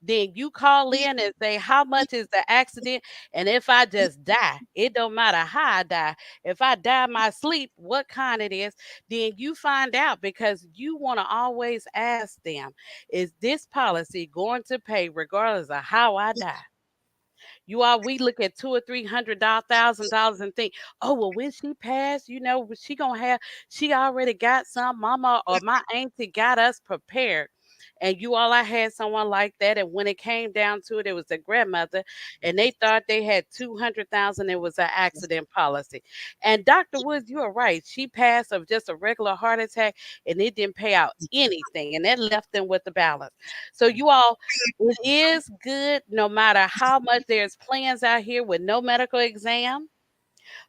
Then you call in and say, how much is the accident? And if I just die, it don't matter how I die. If I die in my sleep, what kind it is, then you find out, because you want to always ask them, is this policy going to pay regardless of how I die? You all, we look at two or $300,000 and think, oh well, when she passed, she gonna have, she already got some, mama or my auntie got us prepared. And you all, I had someone like that, and when it came down to it, it was a grandmother, and they thought they had 200,000. It was an accident policy. And Dr. Woods, you are right. She passed of just a regular heart attack, and it didn't pay out anything, and that left them with the balance. So you all, it is good no matter how much there's plans out here with no medical exam,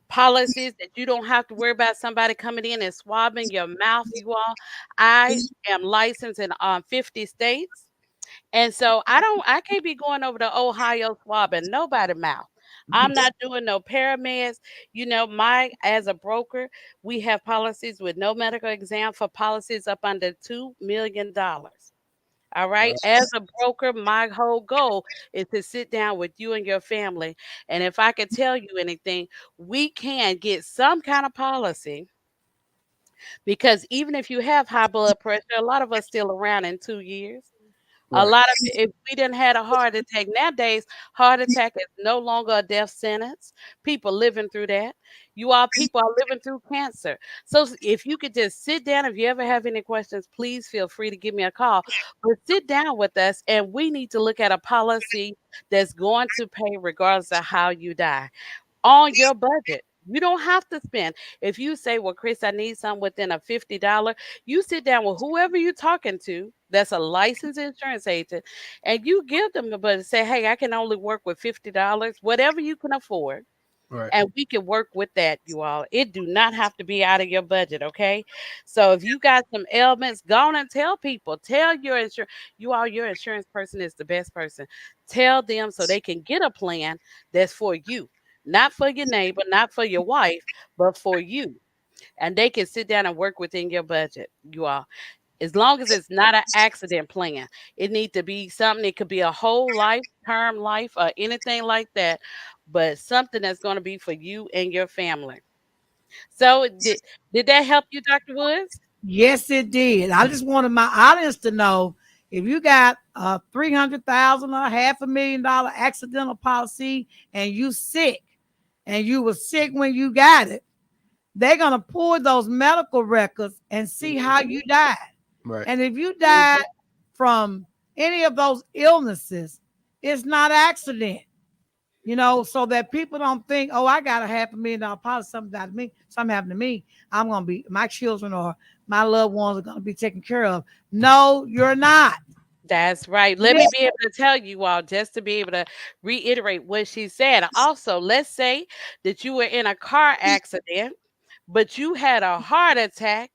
policies that you don't have to worry about somebody coming in and swabbing your mouth. You all, I am licensed in 50 states. And so I can't be going over to Ohio swabbing nobody mouth. I'm not doing no paramedics. My as a broker, we have policies with no medical exam for policies up under $2 million. All right. Wow. As a broker, my whole goal is to sit down with you and your family. And if I could tell you anything, we can get some kind of policy, because even if you have high blood pressure, a lot of us still around in 2 years. A Right. lot of, if we didn't had a heart attack nowadays, heart attack is no longer a death sentence. People living through that. You all, people are living through cancer. So if you could just sit down, if you ever have any questions, please feel free to give me a call. But sit down with us, and we need to look at a policy that's going to pay regardless of how you die on your budget. You don't have to spend. If you say, well, Chris, I need some within a $50, you sit down with whoever you're talking to that's a licensed insurance agent, and you give them the budget. Say, hey, I can only work with $50, whatever you can afford. Right. And we can work with that, you all. It do not have to be out of your budget, okay? So if you got some ailments, go on and tell people. Tell your insurance. You all, your insurance person is the best person. Tell them so they can get a plan that's for you. Not for your neighbor, not for your wife, but for you. And they can sit down and work within your budget, you all. As long as it's not an accident plan, it need to be something. It could be a whole life, term life, or anything like that, but something that's going to be for you and your family. So did that help you, Dr. Woods? Yes, it did. I just wanted my audience to know, if you got a 300,000 or $500,000 accidental policy and you sick, and you were sick when you got it, they're gonna pull those medical records and see how Mhm. you died. Right. And if you died Mhm. from any of those illnesses, it's not accident. So that people don't think, oh, I got a $500,000 policy, something happened to me, something happened to me. My children or my loved ones are gonna be taken care of. No, you're not. That's right. Let me be able to tell you all, just to be able to reiterate what she said. Also, let's say that you were in a car accident, but you had a heart attack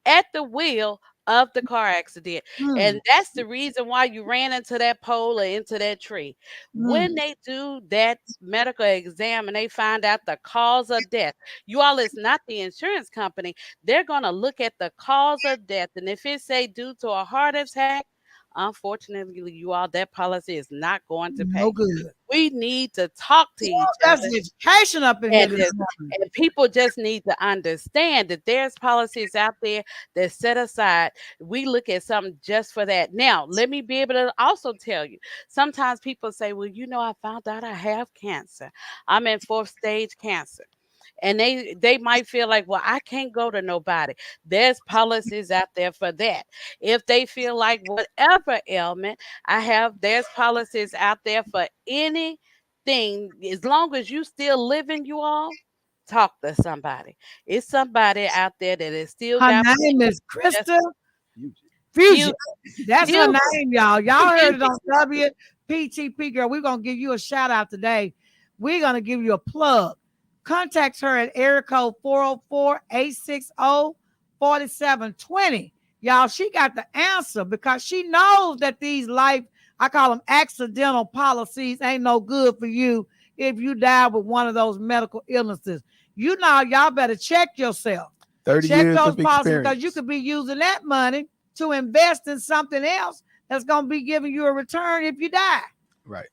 at the wheel of the car accident. Mm, And that's the reason why you ran into that pole or into that tree. When mm. they do that medical exam and they find out the cause of death, you all, it's not the insurance company. They're going to look at the cause of death. And if it say due to a heart attack, unfortunately, you all, that policy is not going to No pay. good. We need to talk to each That's other, education up in here and this just, morning. and people just need to understand that there's policies out there that set aside. We look at something just for that. Now, let me be able to also tell you. Sometimes people say, "Well, I found out I have cancer. I'm in fourth stage cancer." And they might feel like, well, I can't go to nobody. There's policies out there for that. If they feel like whatever ailment I have, there's policies out there for anything. As long as you still living, you all talk to somebody. It's somebody out there that has still Her got name is just Krista You. Fusion. few That's her few name, y'all. Y'all heard it few. on WPTP, girl. We're going to give you a shout out today. We're going to give you a plug. Contact her at area code 404-860-4720. Y'all, she got the answer because she knows that these life, I call them accidental policies, ain't no good for you if you die with one of those medical illnesses. Y'all better check yourself. 30 Check years those of policies because you experience. could be using that money to invest in something else that's gonna be giving you a return if you die. Right.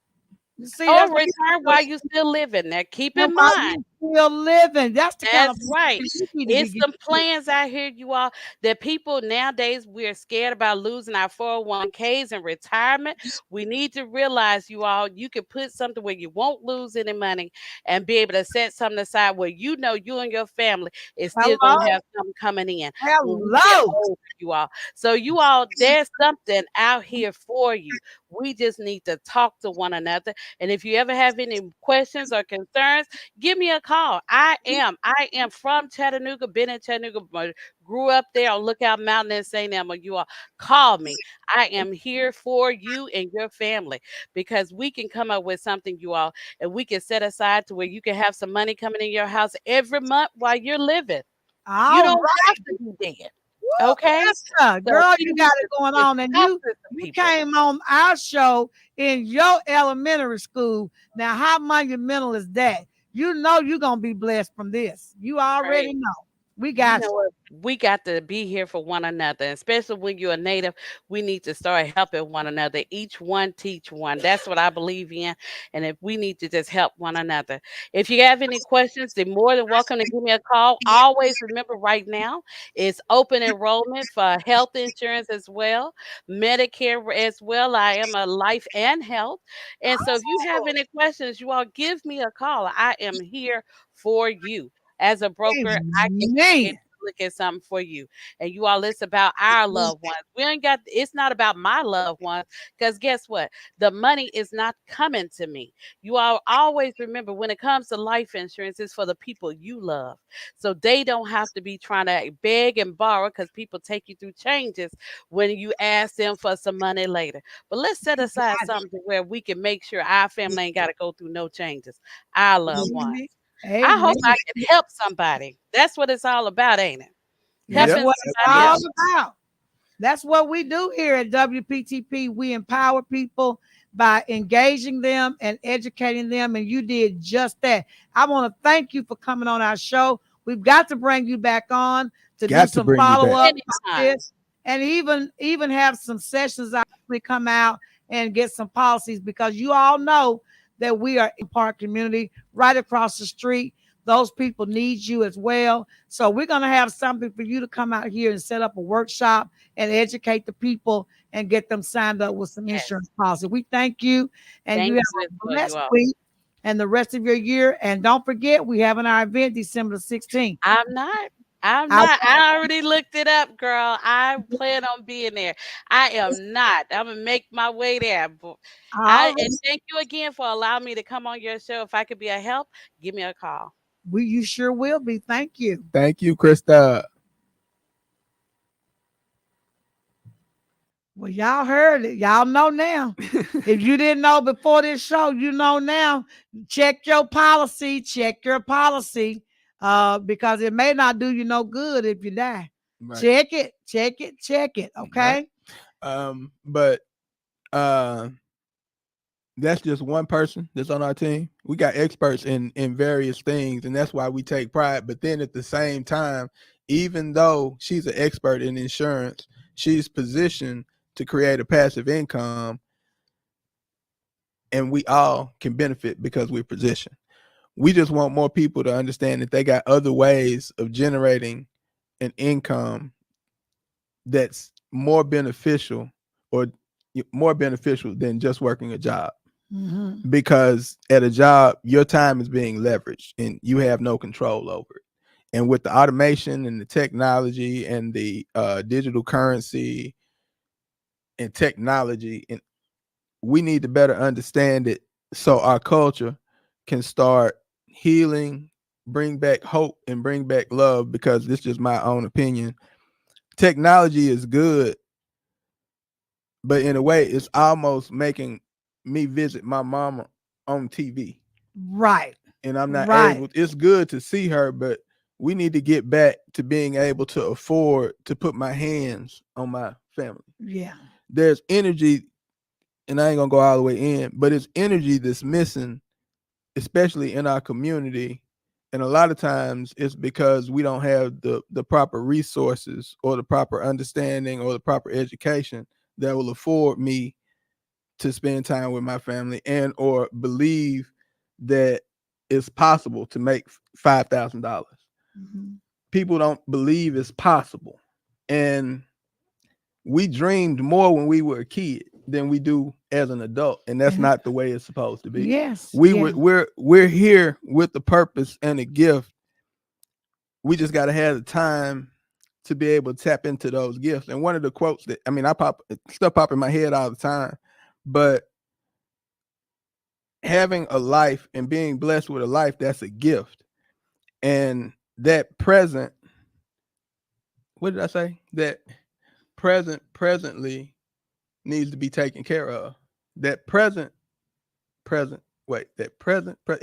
You see, Or that's what return while you still living. Now, keep and in while mind. you still living, that's the kind of That's blessing right. you need to be It's getting some to. plans out here, you all, that people nowadays we're scared about losing our 401ks and retirement. We need to realize, you all, you can put something where you won't lose any money and be able to set something aside where you know you and your family is still gonna Hello, have something coming in when we get hello. older, you all. So you all, there's something out here for you. We just need to talk to one another. And if you ever have any questions or concerns, give me a call. I am from Chattanooga, been in Chattanooga, but grew up there on Lookout Mountain in St. Elmo. You all call me. I am here for you and your family because we can come up with something, you all, and we can set aside to where you can have some money coming in your house every month while you're living. You All don't have right. to be dead. Woo, Okay? Esther, So girl, we you need got to it going just on, and talk you to some you people. came on our show in your elementary school. Now, how monumental is that? You know you're gonna be blessed from this. You already Right. know. We You got know you. what? We got to be here for one another, especially when you're a native. We need to start helping one another. Each one teach one. That's what I believe in. And if we need to just help one another. If you have any questions, they're more than welcome to give me a call. Always remember, right now it's open enrollment for health insurance as well, Medicare as well. I am a life and health. And so if you have any questions, you all give me a call. I am here for you. As a broker, I can be able Amen. to look at something for you. And you all, it's about our loved ones. We ain't got, it's not about my loved ones. Because guess what? The money is not coming to me. You all always remember, when it comes to life insurance, it's for the people you love. So they don't have to be trying to beg and borrow, because people take you through changes when you ask them for some money later. But let's set aside something where we can make sure our family ain't got to go through no changes. Our loved ones. Amen. I hope Amen. I can help somebody. That's what it's all about, ain't it? That's Yep. Helping what it's somebody all else. about. That's what we do here at WPTP. We empower people by engaging them and educating them. And you did just that. I want to thank you for coming on our show. We've got to bring you back on to do Got to some bring you follow back. up on Anytime. this, and even have some sessions out. We come out and get some policies, because you all know that we are in Park community right across the street. Those people need you as well. So we're going to have something for you to come out here and set up a workshop and educate the people and get them signed up with some Yes. insurance policy. We thank you, and you Thank have you as a well, you blessed all. week and the rest of your year. And don't forget, we having our event December the 16th. I'm not. I'm I not. I already looked it up, girl. I plan on being there. I am not. I'm gonna make my way there. all right. And thank you again for allowing me to come on your show. If I could be a help, give me a call. You sure will be. Thank you. Thank you, Krista. Well, y'all heard it. Y'all know now. If you didn't know before this show, you know now. Check your policy. Check your policy. Because it may not do you no good if you die. Right. Check it. Check it. Check it. Right. Okay. But uh that's just one person that's on our team. We got experts in various things, and that's why we take pride. But then at the same time, even though she's an expert in insurance, she's positioned to create a passive income, and we all can benefit because we're positioned. We just want more people to understand that they got other ways of generating an income that's more beneficial, or more beneficial than just working a job. Because at a job, your time is being leveraged and you have no control over it. And with the automation and the technology and the digital currency and technology, and we need to better understand it so our culture can start healing, bring back hope, and bring back love. Because this is just my own opinion. Technology is good, but in a way, it's almost making me visit my mama on TV. Right. And I'm not Right. able. It's good to see her, but we need to get back to being able to afford to put my hands on my family. Yeah. There's energy, and I ain't gonna go all the way in, but it's energy that's missing, especially in our community. And a lot of times it's because we don't have the proper resources or the proper understanding or the proper education that will afford me to spend time with my family and or believe that it's possible to make $5,000. Mhm. People don't believe it's possible. And we dreamed more when we were a kid than we do as an adult, and that's And not the way it's supposed to be. yes, We yeah, we're here with the purpose and a gift. We just got to have the time to be able to tap into those gifts. And one of the quotes that, I mean, I pop stuff pop in my head all the time, but having a life and being blessed with a life, that's a gift. And that present, what did I say? That presently needs to be taken care of. That present, wait, that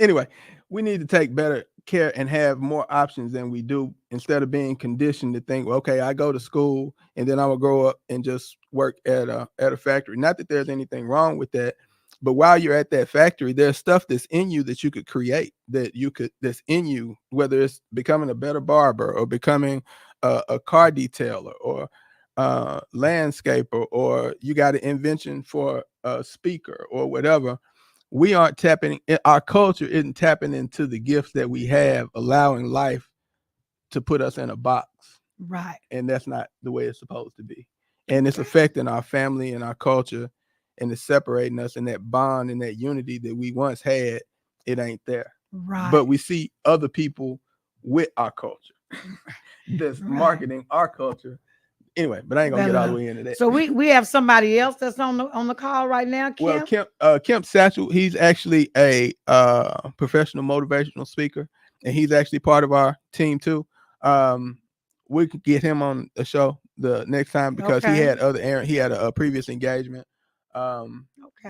anyway, we need to take better care and have more options than we do, instead of being conditioned to think, well, okay, I go to school and then I will grow up and just work at a factory. Not that there's anything wrong with that, but while you're at that factory, there's stuff that's in you that you could create, that's in you, whether it's becoming a better barber or becoming a car detailer or landscaper, or you got an invention for a speaker or whatever. We aren't tapping, our culture isn't tapping into the gifts that we have, allowing life to put us in a box. right. And that's not the way it's supposed to be. And it's Okay. affecting our family and our culture, and it's separating us, and that bond and that unity that we once had, it ain't there. Right. But we see other people with our culture that's Right. marketing our culture. Anyway, but I ain't gonna Well, get all the way into that. so we have somebody else that's on the call right now, Well, Kim. Kemp Satchel, he's actually a professional motivational speaker, and he's actually part of our team too. Um, we could get him on the show the next time because he Okay. had he had a previous engagement. Um,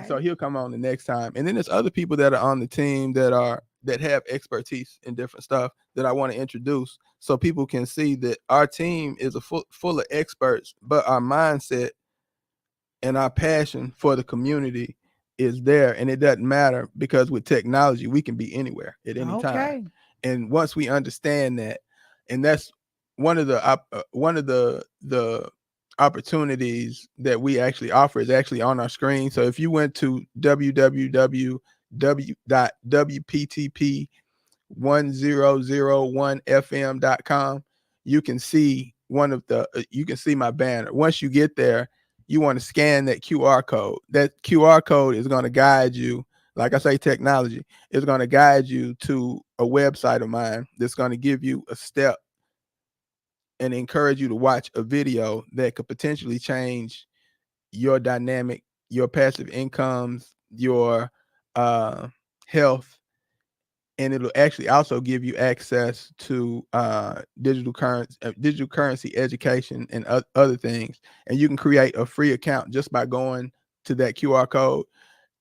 so Okay. he'll come on the next time. And then there's other people that are on the team that have expertise in different stuff that I want to introduce, so people can see that our team is full of experts, but our mindset and our passion for the community is there. And it doesn't matter, because with technology we can be anywhere at any time. Okay. And once we understand that, and that's one of the opportunities that we actually offer is actually on our screen. So if you went to www.wptp 1001fm.com, you can see you can see my banner. Once you get there, you want to scan that QR code. That QR code is going to guide you, like I say, technology is going to guide you to a website of mine that's going to give you a step and encourage you to watch a video that could potentially change your dynamic, your passive incomes, your health, and it'll actually also give you access to digital currency education and other things. And you can create a free account just by going to that QR code.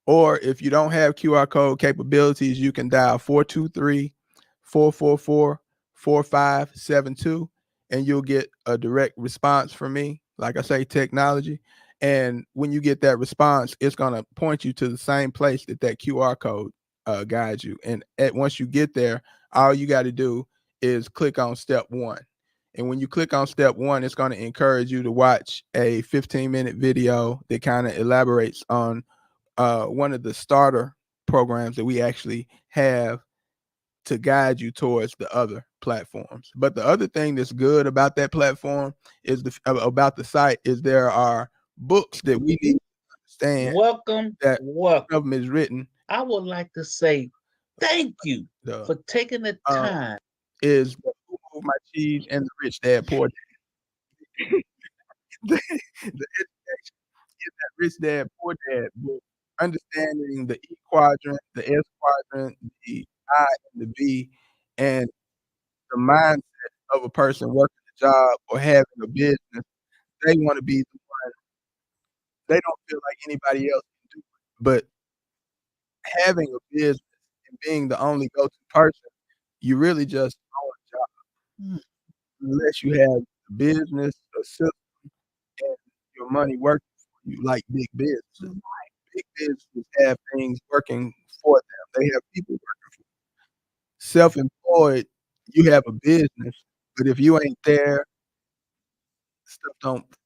Or if you don't have QR code capabilities, you can dial 423-444-4572, and you'll get a direct response from me. Like I say, technology. And when you get that response, it's going to point you to the same place that QR code guides you. And once you get there, all you got to do is click on step one. And when you click on step one, it's going to encourage you to watch a 15-minute video that kind of elaborates on one of the starter programs that we actually have to guide you towards the other platforms. But the other thing that's good about that platform is about the site is there are books that we need to understand Welcome, that welcome. of them is written. I would like to say thank you The for taking the time. is the Who Moved My Cheese and the Rich Dad Poor Dad. The that Rich Dad Poor Dad book, understanding the E quadrant, the S quadrant, the I and the B, and the mindset of a person working a job or having a business. They want to be the one. They don't feel like anybody else can do it. But having a business and being the only go-to person, you really just own a job Mm. unless you have a business, a system, and your money working for you, like big businesses. Big businesses have things working for them. They have people working for them. Self-employed, you have a business, but if you ain't there, stuff don't flow.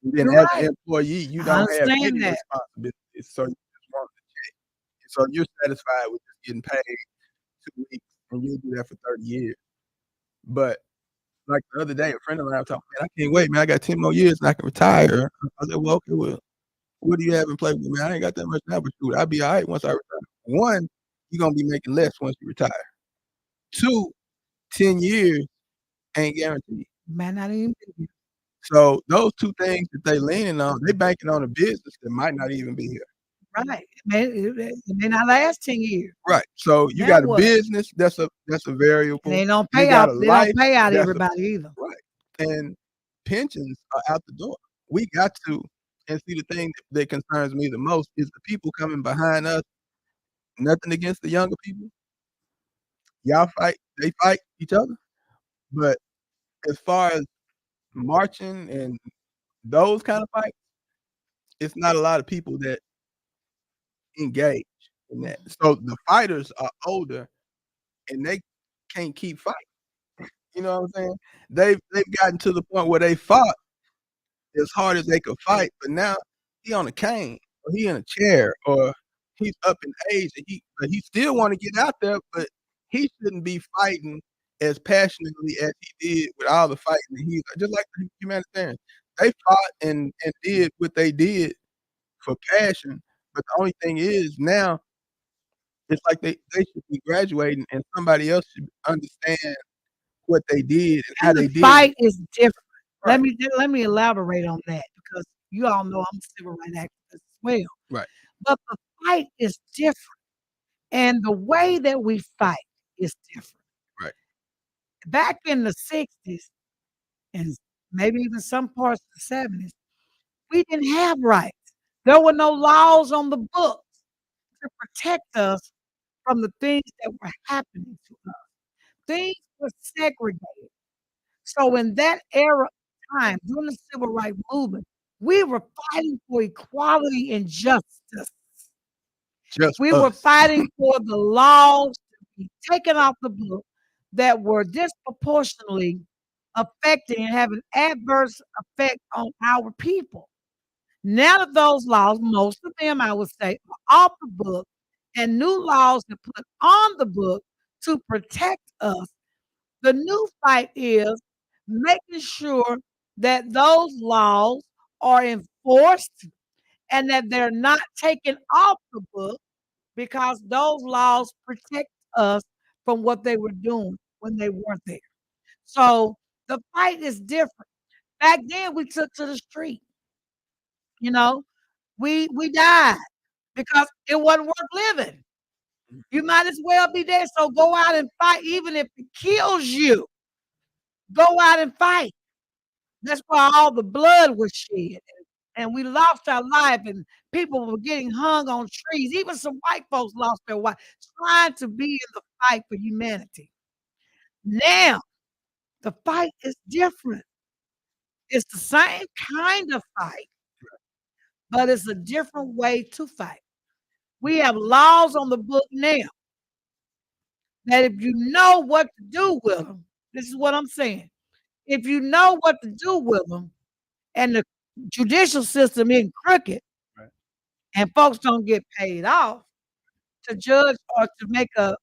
And then You're as right. an employee, you I don't have understand any that. responsibilities, so you just want the check. And so you're satisfied with just getting paid 2 weeks, and you'll do that for 30 years. But like the other day, a friend of mine was talking, "Man, I can't wait, man. I got 10 more years and I can retire." I said, "Well, okay, well, what do you have in play with me, man? I ain't got that much now, but shoot, I'll be all right once I retire." One, you're gonna be making less once you retire. Two, 10 years ain't guaranteed. Man, not even be So those two things that they leaning on, they banking on a business that might not even be here. right. It may not last 10 years. Right. So you Now got a what? business that's a And variable. they don't You pay got out. a They don't life pay out that's a everybody either. right. And pensions are out the door. We got to and see the thing that concerns me the most is the people coming behind us. Nothing against the younger people. Y'all fight, they fight each other. But as far as marching and those kind of fights, it's not a lot of people that engage in that. So the fighters are older and they can't keep fighting. You know what I'm saying? They've gotten to the point where they fought as hard as they could fight, but now he on a cane or he in a chair or he's up in age and he still want to get out there, but he shouldn't be fighting as passionately as he did with all the fighting that he's just like the humanitarians. They fought and did what they did for passion, but the only thing is now it's like they should be graduating and somebody else should understand what they did and how And the they did it. fight is different. Right, Let me elaborate on that because you all know I'm a civil rights activist as well. right, But the fight is different, and the way that we fight is different. right. Back in the 60s and maybe even some parts of the 70s, we didn't have rights. There were no laws on the books to protect us from the things that were happening to us. Things were segregated. So in that era of time, during the civil rights movement, we were fighting for equality and justice. Just We were us. fighting for the laws to be taken off the book that were disproportionately affecting and having adverse effect on our people. Now that those laws, most of them I would say, are off the book, and new laws are put on the book to protect us, the new fight is making sure that those laws are enforced and that they're not taken off the book because those laws protect us from what they were doing when they weren't there. So the fight is different. Back then, we took to the street. You know, we died because it wasn't worth living. You might as well be dead. So go out and fight, even if it kills you. Go out and fight. That's why all the blood was shed, and we lost our life, and people were getting hung on trees. Even some white folks lost their wife trying to be in the fight for humanity. Now, the fight is different. It's the same kind of fight, but it's a different way to fight. We have laws on the book now that if you know what to do with them, this is what I'm saying. If you know what to do with them, and the judicial system isn't crooked, Right. and folks don't get paid off to judge or to make a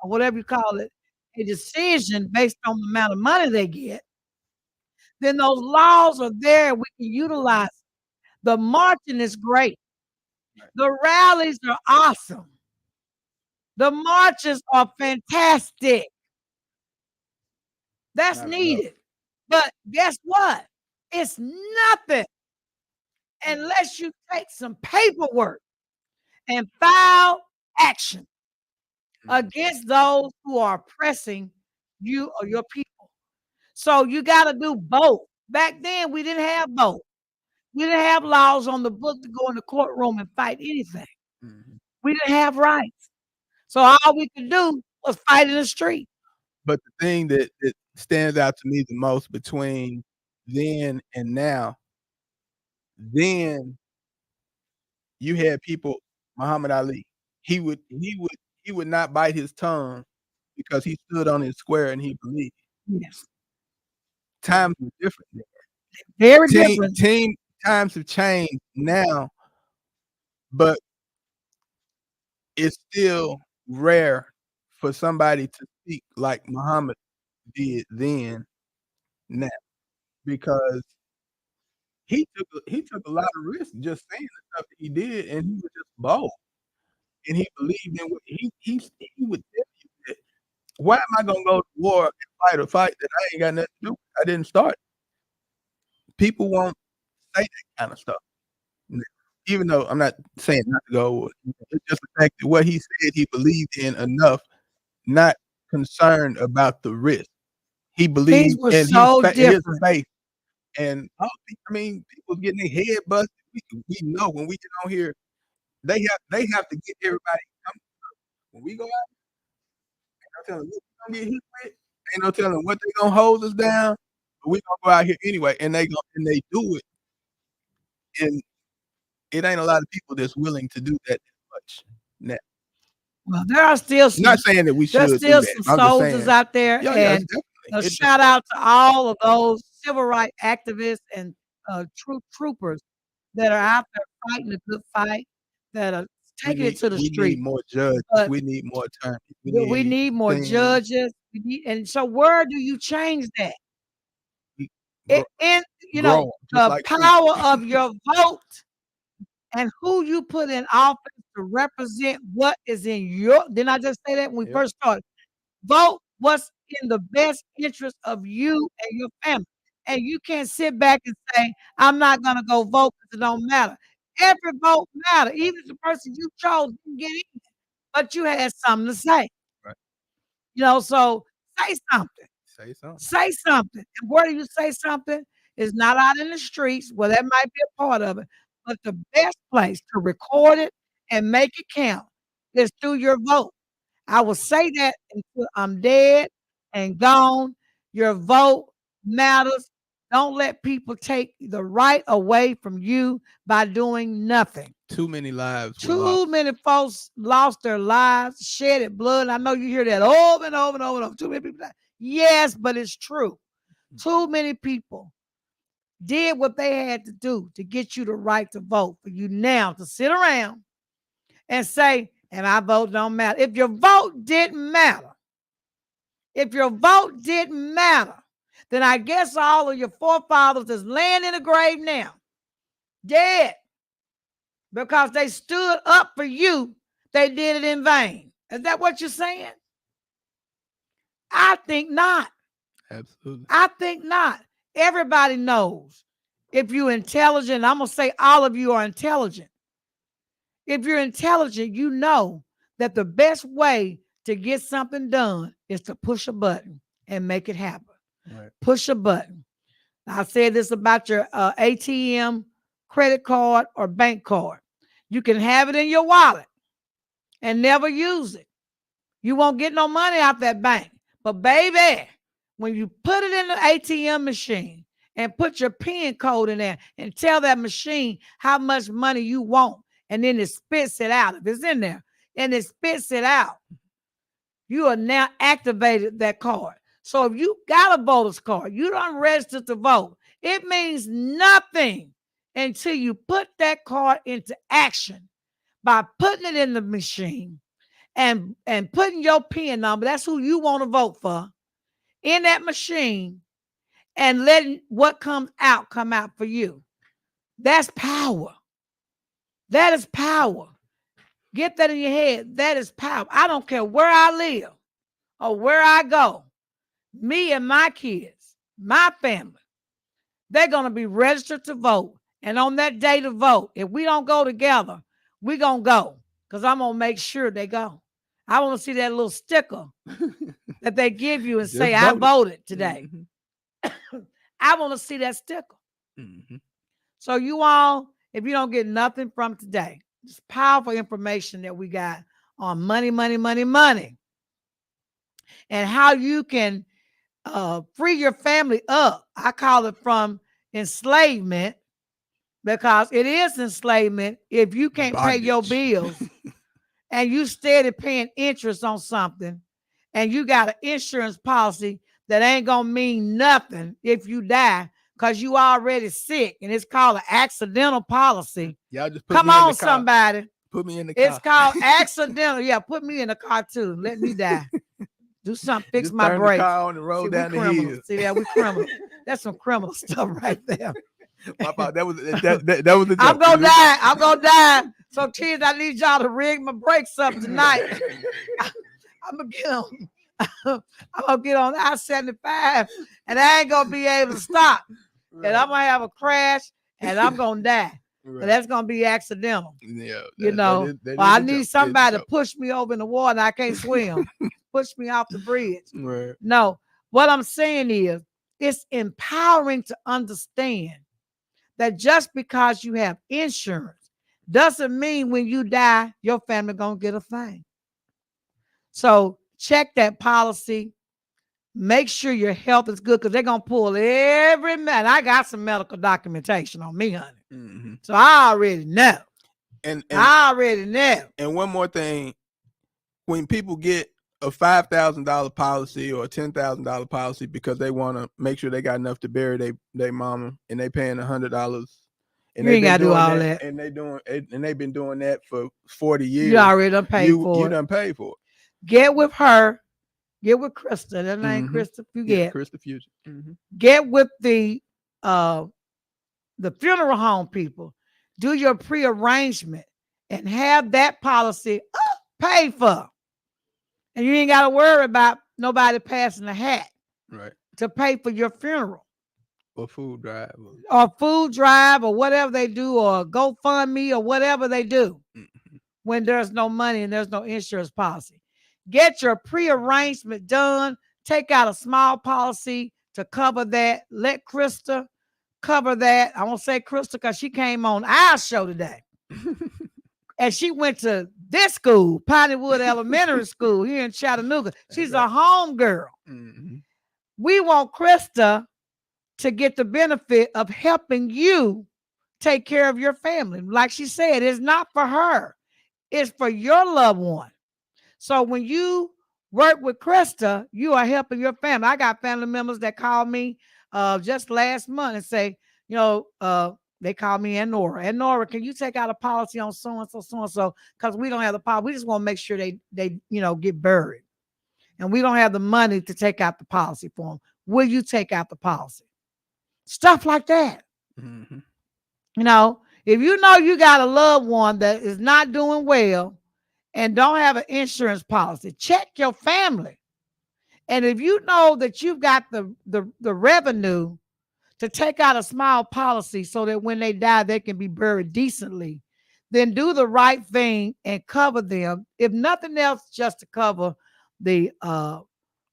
whatever you call it, a decision based on the amount of money they get, then those laws are there. We can utilize. The marching is great. Right. The rallies are awesome. The marches are fantastic. That's Not enough. needed. But guess what? It's nothing unless you take some paperwork and file action against those who are oppressing you or your people. So you got to do both. Back then, we didn't have both. We didn't have laws on the book to go in the courtroom and fight anything. Mhm. We didn't have rights. So all we could do was fight in the street. But the thing that stands out to me the most between then and now, then you had people Muhammad Ali, he would not bite his tongue because he stood on his square and he believed. Yes. Times were different then. Very Team different. team times have changed now, but it's still rare for somebody to speak like Muhammad did then now, because he took a lot of risk just saying the stuff that he did, and he was just bold, and he believed in what he would tell you that, "Why am I gonna go to war and fight a fight that I ain't got nothing to do with? I didn't start." People won't say that kind of stuff. N Even though I'm not saying not to go, it's just the fact that what he said he believed in enough, not concerned about the risk. He Things believed were in so his different. faith, and I mean, people getting their head busted. We know when we get on here, they have to get everybody comfortable. When we go out, ain't no telling what we gonna get hit with, ain't no telling what they gonna hold us down, but we gonna go out here anyway, and they do it, and it ain't a lot of people that's willing to do that much now. Well, there are still some Not saying that we there's should do still that. some I'm just soldiers saying, out there, yeah, it's and definitely a it just shout out to all of those civil rights activists and troopers that are out there fighting a good fight, that are taking it to the we need street. more judges. But We need more attorneys. We we need need more things. judges. We need, and so where do you change that? We It grow, in grow 'em just the like food. power of your vote and who you put in office to represent what is in your. Didn't I just say that when we Yep. first started? Vote what's in the best interest of you and your family. And you can't sit back and say, I'm not gonna go vote because it don't matter. Every vote matters, even if the person you chose didn't get in, but you had something to say. Right. So say something. Say something. Say something. And where do you say something? Is not out in the streets. Well, that might be a part of it. But the best place to record it and make it count is through your vote. I will say that until I'm dead and gone. Your vote matters. Don't let people take the right away from you by doing nothing. Too many lives were Too lost. many folks lost their lives, shedded blood. I know you hear that over and over and over and over. Too many people died. Yes, but it's true. Too many people did what they had to do to get you the right to vote for you now to sit around and say, and my vote don't matter. If your vote didn't matter, then I guess all of your forefathers is laying in the grave now, dead, because they stood up for you. They did it in vain. Is that what you're saying? I think not. Absolutely. I think not. Everybody knows if you're intelligent. I'm going to say all of you are intelligent. If you're intelligent, you know that the best way to get something done is to push a button and make it happen. Right. Push a button. I said this about your ATM, credit card, or bank card. You can have it in your wallet and never use it. You won't get no money out that bank. But baby, when you put it in the ATM machine and put your PIN code in there and tell that machine how much money you want, and then it spits it out. If it's in there and it spits it out, you are now activated that card. So if you got a voter's card, you don't register to vote. It means nothing until you put that card into action by putting it in the machine and putting your PIN number, that's who you want to vote for, in that machine, and letting what comes out come out for you. That's power. That is power. Get that in your head. That is power. I don't care where I live or where I go. Me and my kids, my family, they're going to be registered to vote. And on that day to vote, if we don't go together, we're going to go, because I'm going to make sure they go. I want to see that little sticker that they give you and Just say, I voted. voted today. Mm-hmm. I want to see that sticker. Mm-hmm. So you all, if you don't get nothing from today, it's powerful information that we got on money, money, money, money, and how you can free your family up. I call it from enslavement, because it is enslavement if you can't pay your Bondage. bills and you steady paying interest on something, and you got an insurance policy that ain't gonna mean nothing if you die, because you already sick, and it's called an accidental policy. Y'all just put Come me in on, the car. somebody. Put me in the car. It's called accidental. Yeah, put me in the car too. Let me die. Do something, fix Just my turn brakes. the car on and roll See, down we the criminals. hill. See that we criminals. That's some criminal stuff right there. My fault. That was the joke. I'm gonna die. I'm gonna die. So kids, I need y'all to rig my brakes up tonight. I'm gonna get on. I'm gonna get on I-75, and I ain't gonna be able to stop. Right. And I'm gonna have a crash, and I'm gonna die. Right. But that's gonna be accidental. Yeah, You know, that well, I is a need joke. somebody to push me over in the water, and I can't swim. Push me off the bridge. Right. No, what I'm saying is, it's empowering to understand that just because you have insurance doesn't mean when you die, your family gonna get a thing. So check that policy. Make sure your health is good, because they're gonna pull every man. I got some medical documentation on me, honey. Mm-hmm. So I already know. And I already know. And one more thing, when people get a $5,000 policy or a $10,000 policy because they want to make sure they got enough to bury their mama, and they paying $100, and You ain't gotta do all that. and they've been doing that for 40 years. You already done paid for You it. done paid for it. Get with her. Get with Krista. That name Krista. You get. Krista Future. Get with the funeral home people. Do your pre-arrangement and have that policy paid for. And you ain't got to worry about nobody passing a hat right to pay for your funeral. Or food drive. Or whatever they do, or GoFundMe, or whatever they do when there's no money and there's no insurance policy. Get your pre-arrangement done. Take out a small policy to cover that. Let Krista cover that. I won't say Krista because she came on our show today. And she went to this school, Pineywood Elementary School here in Chattanooga. She's a home girl. Mm-hmm. We want Krista to get the benefit of helping you take care of your family. Like she said, it's not for her. It's for your loved one. So when you work with Krista, you are helping your family. I got family members that call me just last month and say, they call me Elenora. Elenora, can you take out a policy on so-and-so, so-and-so? Because we don't have the policy. We just want to make sure they get buried. And we don't have the money to take out the policy for them. Will you take out the policy? Stuff like that. Mm-hmm. If you know you got a loved one that is not doing well and don't have an insurance policy, check your family. And if you know that you've got the revenue to take out a small policy so that when they die, they can be buried decently, then do the right thing and cover them. If nothing else, just to cover the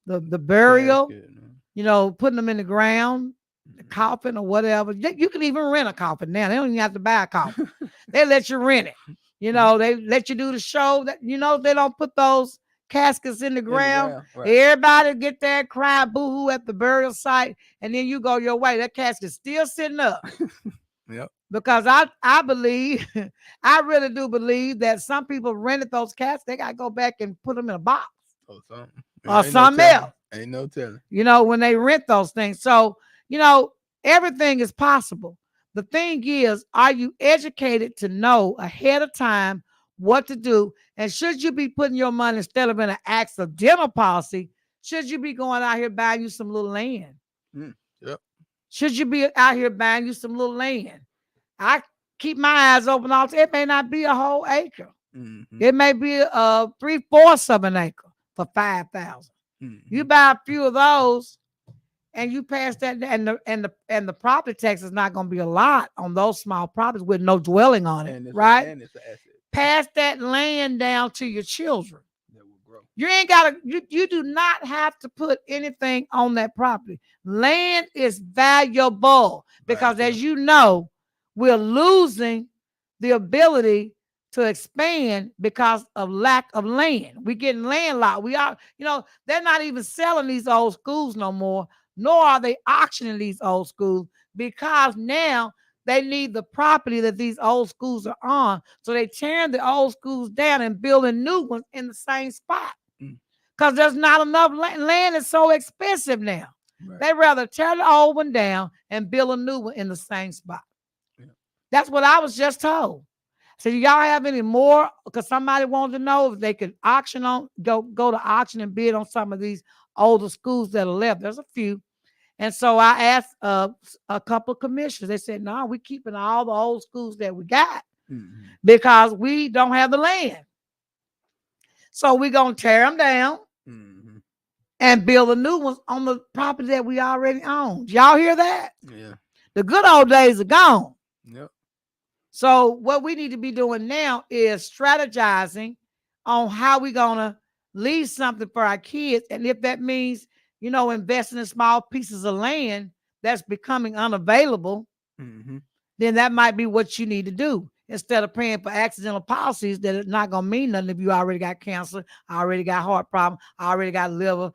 burial, putting them in the ground, the coffin or whatever. You can even rent a coffin now. They don't even have to buy a coffin. They let you rent it. They let you do the show. That they don't put those caskets in the ground. Right. Everybody get there, cry boo-hoo at the burial site, and then you go your way. That casket's still sitting up. Yep. Because I believe, I really do believe that some people rented those caskets. They got to go back and put them in a box. Or something. Or something else. Ain't no telling. When they rent those things. So, everything is possible. The thing is, are you educated to know ahead of time what to do? And should you be putting your money instead of in an accidental policy, should you be going out here buying you some little land? Yep. Should you be out here buying you some little land? I keep my eyes open all the time. It may not be a whole acre. Mm-hmm. It may be 3/4 of an acre for $5,000. Mm-hmm. You buy a few of those, and you pass that, and the property tax is not going to be a lot on those small properties with no dwelling on it, right? And it's an asset. Pass that land down to your children. That will grow. You ain't got to. You do not have to put anything on that property. Land is valuable because, as you know, we're losing the ability to expand because of lack of land. We're getting landlocked. We are, they're not even selling these old schools no more, nor are they auctioning these old schools, because now they need the property that these old schools are on. So they tearing the old schools down and building new ones in the same spot because there's not enough land. Land is so expensive now. Right. They rather tear the old one down and build a new one in the same spot. Yeah. That's what I was just told. So do y'all have any more? Because somebody wanted to know if they could go to auction and bid on some of these older schools that are left. There's a few. And so I asked a couple of commissioners. They said, no, we're keeping all the old schools that we got because we don't have the land. So we're going to tear them down and build a new one on the property that we already own. Y'all hear that? Yeah. The good old days are gone. Yep. So what we need to be doing now is strategizing on how we're going to leave something for our kids. And if that means, investing in small pieces of land that's becoming unavailable, then that might be what you need to do. Instead of paying for accidental policies that are not going to mean nothing if you already got cancer, already got heart problem, already got liver,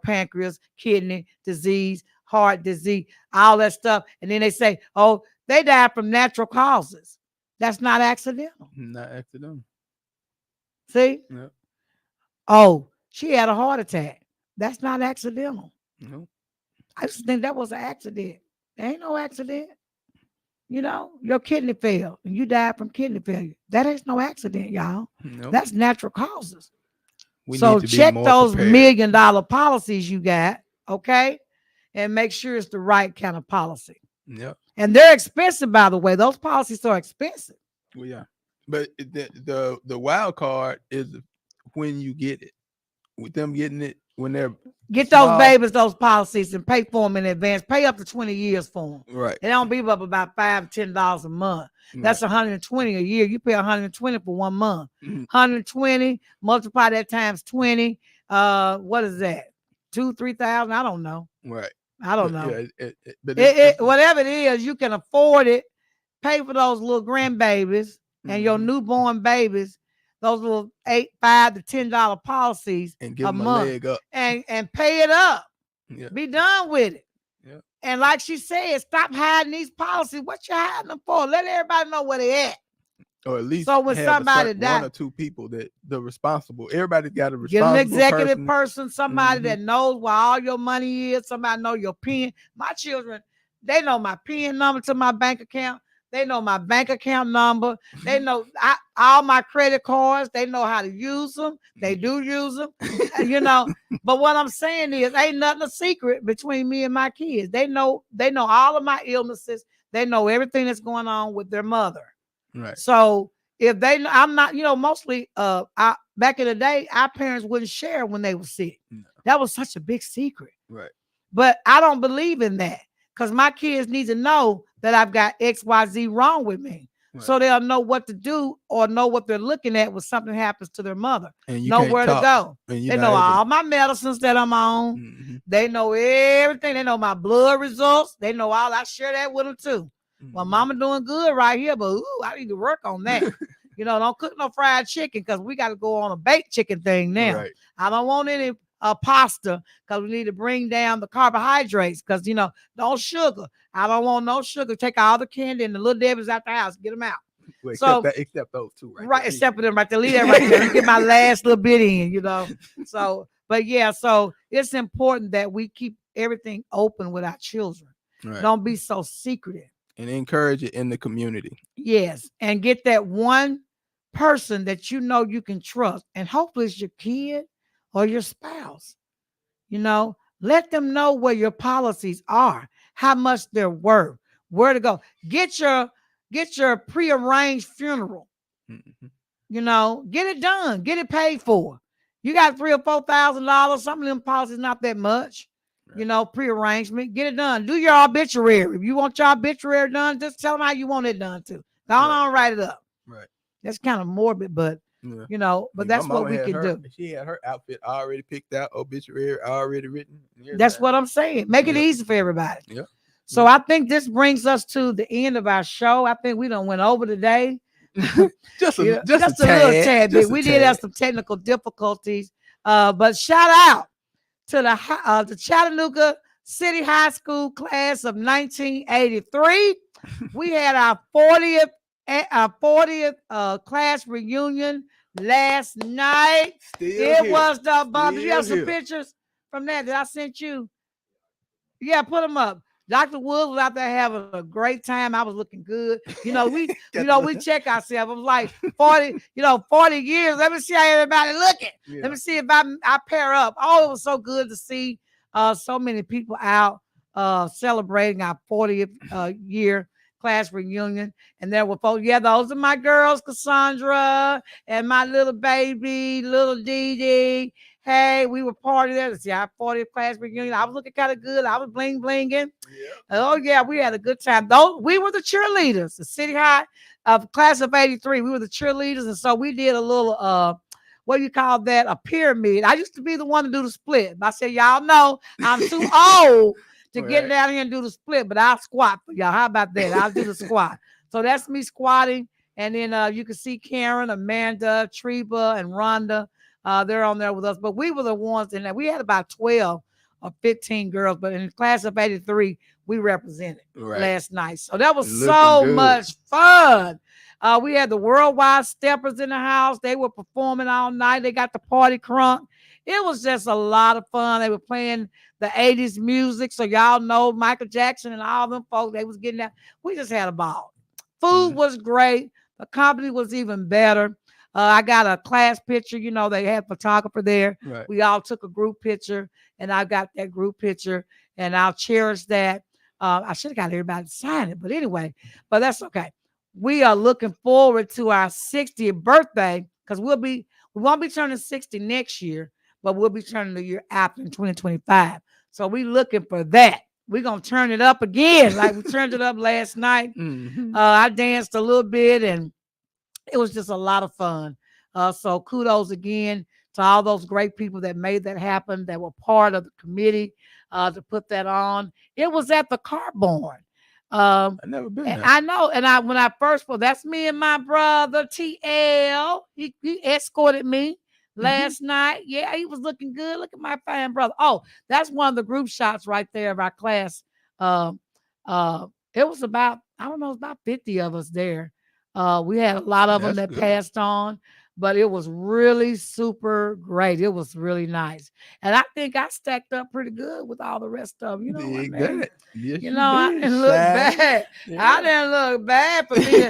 pancreas, kidney disease, heart disease, all that stuff. And then they say, oh, they died from natural causes. That's not accidental. Not accidental. See? Yep. Oh, she had a heart attack. That's not accidental. Nope. I just think that was an accident. There ain't no accident. Your kidney failed and you died from kidney failure. That ain't no accident, y'all. Nope. That's natural causes. We So need to be check more those prepared. $1 million policies you got, okay? And make sure it's the right kind of policy. Yep. And they're expensive, by the way. Those policies are expensive. Well, yeah. But the wild card is when you get it. With them getting it when they're Get small. those babies those policies and pay for them in advance. Pay up to 20 years for them. Right. It don't be up about $5 to $10 a month. That's $120 a year. You pay $120 for 1 month. 120 multiply that times 20. What is that? 2,000-3,000? I don't know. Right. I don't know. Yeah, but whatever it is, you can afford it. Pay for those little grandbabies and your newborn babies. Those little $5 to $10 policies and give a them a month, leg up and pay it up. Yeah. Be done with it. Yeah. And like she said, stop hiding these policies. What you hiding them for? Let everybody know where they at. Or at least so when somebody dies, 1 or 2 people that the responsible. Everybody's got a responsible get an executive person, somebody that knows where all your money is. Somebody know your PIN. My children, they know my PIN number to my bank account. They know my bank account number. They know all my credit cards. They know how to use them. They do use them, But what I'm saying is, ain't nothing a secret between me and my kids. They know all of my illnesses. They know everything that's going on with their mother. Right. So if I'm not, mostly, back in the day, our parents wouldn't share when they were sick. No. That was such a big secret. Right. But I don't believe in that. Because my kids need to know that I've got XYZ wrong with me. Right. So they'll know what to do or know what they're looking at when something happens to their mother. And you know where to go. They know all my medicines that I'm on. Mm-hmm. They know everything. They know my blood results. They know all. I share that with them too. Mm-hmm. Well, mama doing good right here, but I need to work on that. Don't cook no fried chicken because we got to go on a baked chicken thing now. Right. I don't want any pasta because we need to bring down the carbohydrates because no sugar. I don't want no sugar. Take all the candy and the little Debbie's out the house, get them out. Well, except those two, right? Except for them right there. Leave that right there. Get my last little bit in, So, but yeah, so it's important that we keep everything open with our children. Right. Don't be so secretive. And encourage it in the community. Yes, and get that one person that you can trust, and hopefully it's your kid or your spouse. Let them know where your policies are, how much they're worth, where to go. Get your prearranged funeral. Mm-hmm. Get it done, get it paid for. You got $3,000 or $4,000. Some of them policies not that much. Right. Prearrangement. Get it done. Do your obituary. If you want your obituary done, just tell them how you want it done too. Go on, write it up. Right. That's kind of morbid, but but that's what we can do. She had her outfit already picked out, obituary already written. That's what I'm saying. Make it easy for everybody. Yeah. So I think this brings us to the end of our show. I think we done went over today. just a little tad bit. We did have some technical difficulties, but shout out to the Chattanooga City High School class of 1983. We had our 40th class reunion last night. It was the bomb. Did you have some pictures from that I sent you? Yeah, put them up. Dr. Woods was out there having a great time. I was looking good. We check ourselves. I was like 40, 40 years. Let me see how everybody looking. Yeah. Let me see if I pair up. Oh, it was so good to see so many people out celebrating our 40th year class reunion. And there were folks, yeah, those are my girls, Cassandra and my little baby, little Dee Dee. Hey, we were partying there. See our 40th class reunion. I was looking kind of good. I was bling blinging. Yeah. Oh yeah, we had a good time. Though we were the cheerleaders, the City High of class of '83. We were the cheerleaders, and so we did a little what do you call that? A pyramid. I used to be the one to do the split. I said, y'all know I'm too old to get Right. down here and do the split, but I'll squat for y'all. How about that? I'll do the squat. So that's me squatting. And then you can see Karen, Amanda, Treva, and Rhonda. They're on there with us. But we were the ones in there. We had about 12 or 15 girls, but in the class of '83, we represented Right. last night. So that was Looking so good. much fun. We had the worldwide steppers in the house. They were performing all night. They got the party crunk. It was just a lot of fun. They were playing the '80s music. So y'all know Michael Jackson and all them folks. They was getting that. We just had a ball. Food was great. The company was even better. I got a class picture. They had photographer there. Right. We all took a group picture, and I got that group picture, and I'll cherish that. I should have got everybody to sign it, but anyway, but that's okay. We are looking forward to our 60th birthday because we won't be turning 60 next year, but we'll be turning the year after in 2025. So we looking for that. We're gonna turn it up again, like we turned it up last night. I danced a little bit and it was just a lot of fun. So kudos again to all those great people that made that happen, that were part of the committee to put that on. It was at the Car Barn. I never been there. I know, and when I first, well, that's me and my brother TL. He escorted me last night. Yeah, he was looking good. Look at my fine brother. Oh, that's one of the group shots right there of our class. Um, it was about, I don't know, it was about 50 of us there. We had a lot of them That's that good. passed on, but it was really super great. It was really nice. And I think I stacked up pretty good with all the rest of them. You know what I Did mean? that. Yes, you I did. didn't look Shine. bad. Yeah. I didn't look bad for me.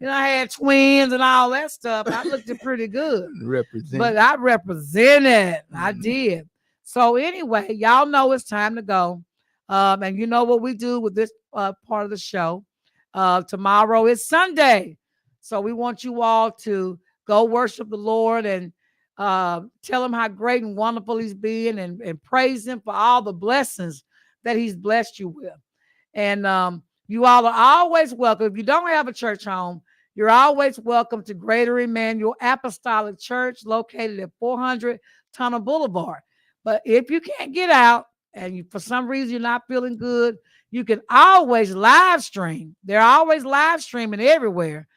I had twins and all that stuff. I looked it pretty good. Represent. But I represented. I Mhm. did. So anyway, y'all know it's time to go. And you know what we do with this part of the show. Tomorrow is Sunday. So we want you all to go worship the Lord and tell him how great and wonderful he's been and praise him for all the blessings that he's blessed you with. And you all are always welcome. If you don't have a church home, you're always welcome to Greater Emmanuel Apostolic Church located at 400 Tunnel Boulevard. But if you can't get out and for some reason you're not feeling good, you can always live stream. They're always live streaming everywhere,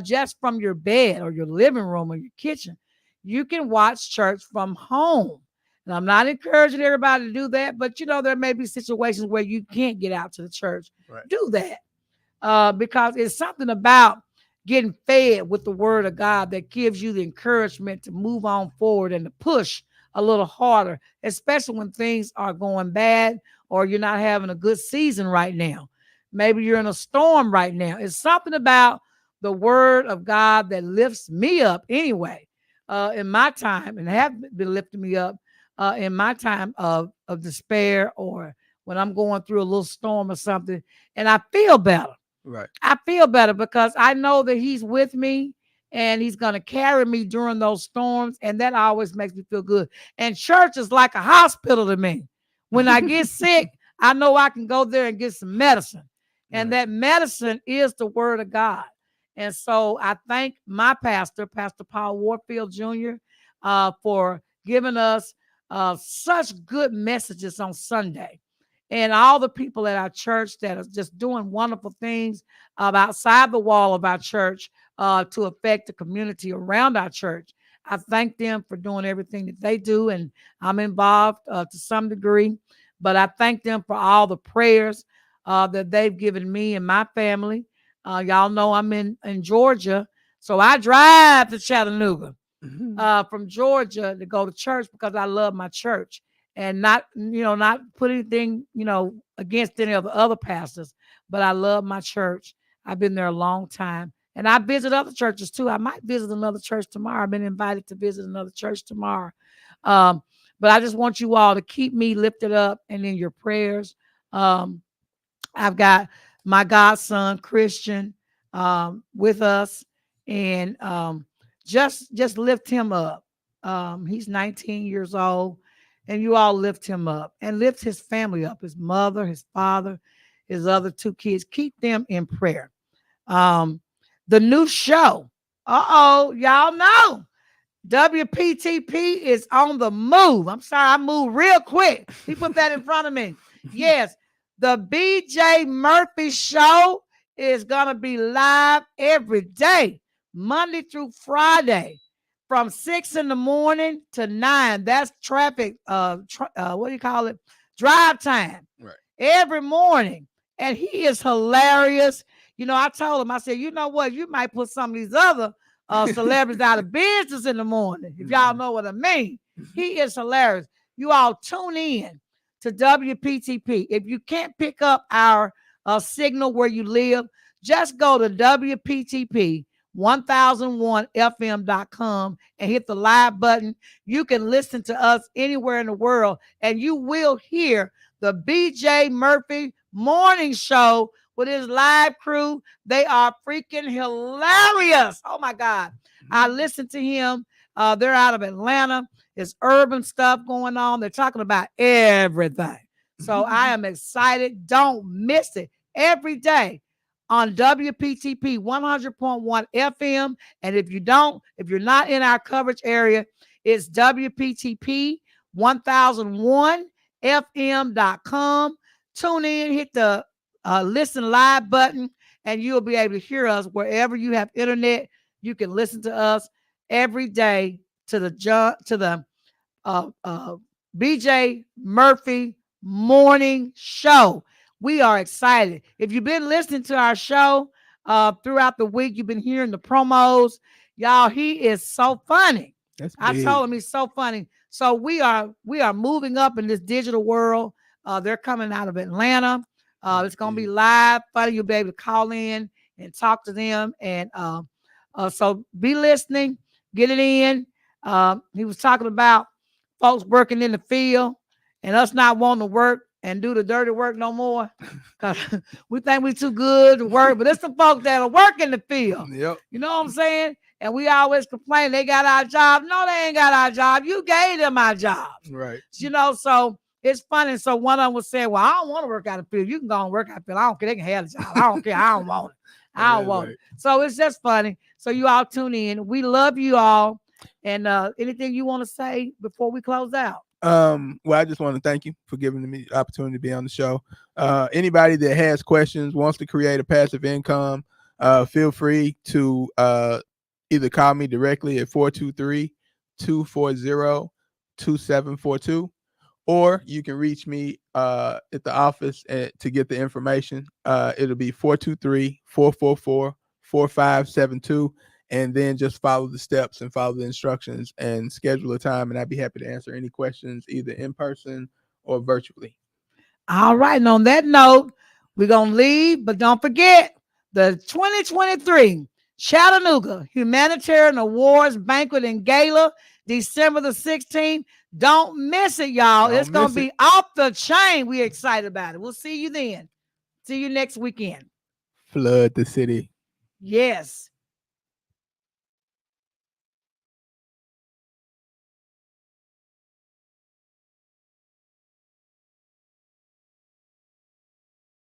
just from your bed or your living room or your kitchen. You can watch church from home. And I'm not encouraging everybody to do that, but there may be situations where you can't get out to the church. Right. Do that because it's something about getting fed with the word of God that gives you the encouragement to move on forward and to push a little harder, especially when things are going bad or you're not having a good season right now. Maybe you're in a storm right now. It's something about the word of God that lifts me up anyway in my time and have been lifting me up in my time of despair or when I'm going through a little storm or something, and I feel better. Right. I feel better because I know that he's with me and he's going to carry me during those storms. And that always makes me feel good. And church is like a hospital to me. When I get sick, I know I can go there and get some medicine. And Right. that medicine is the word of God. And so I thank my pastor, Pastor Paul Warfield Jr., for giving us such good messages on Sunday. And all the people at our church that are just doing wonderful things outside the wall of our church to affect the community around our church. I thank them for doing everything that they do, and I'm involved to some degree. But I thank them for all the prayers that they've given me and my family. Y'all know I'm in Georgia, so I drive to Chattanooga Mhm. from Georgia to go to church because I love my church. and not put anything, against any of the other pastors, but I love my church. I've been there a long time. And I visit other churches too. I might visit another church tomorrow. I've been invited to visit another church tomorrow. Um, but I just want you all to keep me lifted up and in your prayers. Um, I've got my godson Christian with us, and just lift him up. He's 19 years old, and you all lift him up and lift his family up, his mother, his father, his other two kids. Keep them in prayer. Um, the new show. Y'all know WPTP is on the move. I'm sorry, I moved real quick. He put that in front of me. Yes, the BJ Murphy Show is going to be live every day, Monday through Friday, from 6 in the morning to 9. That's traffic, what do you call it? Drive time. Right. Every morning. And he is hilarious. I told him, I said, you know what? You might put some of these other celebrities out of business in the morning, if y'all know what I mean. He is hilarious. You all tune in to WPTP. If you can't pick up our signal where you live, just go to WPTP 1001fm.com and hit the live button. You can listen to us anywhere in the world, and you will hear the BJ Murphy Morning Show with his live crew. They are freaking hilarious. Oh my God. I listened to him. They're out of Atlanta. It's urban stuff going on. They're talking about everything. So I am excited. Don't miss it every day on WPTP 100.1 FM. And if you're not in our coverage area, it's WPTP 1001fm.com. Tune in, hit the listen live button, and you'll be able to hear us wherever you have internet. You can listen to us every day to the BJ Murphy Morning Show. We are excited. If you've been listening to our show throughout the week, you've been hearing the promos. Y'all, he is so funny. I told him he's so funny. So we are moving up in this digital world. They're coming out of Atlanta. It's going to be live. Funny, you'll be able to call in and talk to them. And so be listening, get it in. He was talking about folks working in the field and us not wanting to work and do the dirty work no more. Cause we think we too good to work, but it's the folks that are working in the field. Yep. You know what I'm saying? And we always complain they got our job. No, they ain't got our job. You gave them our jobs. Right. So it's funny. So one of them was saying, well, I don't want to work out in the field. You can go and work out in the field. I don't care. They can have the job. I don't care. I don't want it. I don't want it. So it's just funny. So you all tune in. We love you all. And anything you want to say before we close out? Well, I just want to thank you for giving me the opportunity to be on the show. Anybody that has questions, wants to create a passive income, feel free to either call me directly at 423-240-2742, or you can reach me at the office to get the information. It'll be 423-444-4572. And then just follow the steps and follow the instructions and schedule a time. And I'd be happy to answer any questions either in person or virtually. All right. And on that note, we're going to leave, but don't forget the 2023 Chattanooga Humanitarian Awards Banquet and Gala, December the 16th. Don't miss it, y'all. It's going to be off the chain. We're excited about it. We'll see you then. See you next weekend. Flood the city. Yes.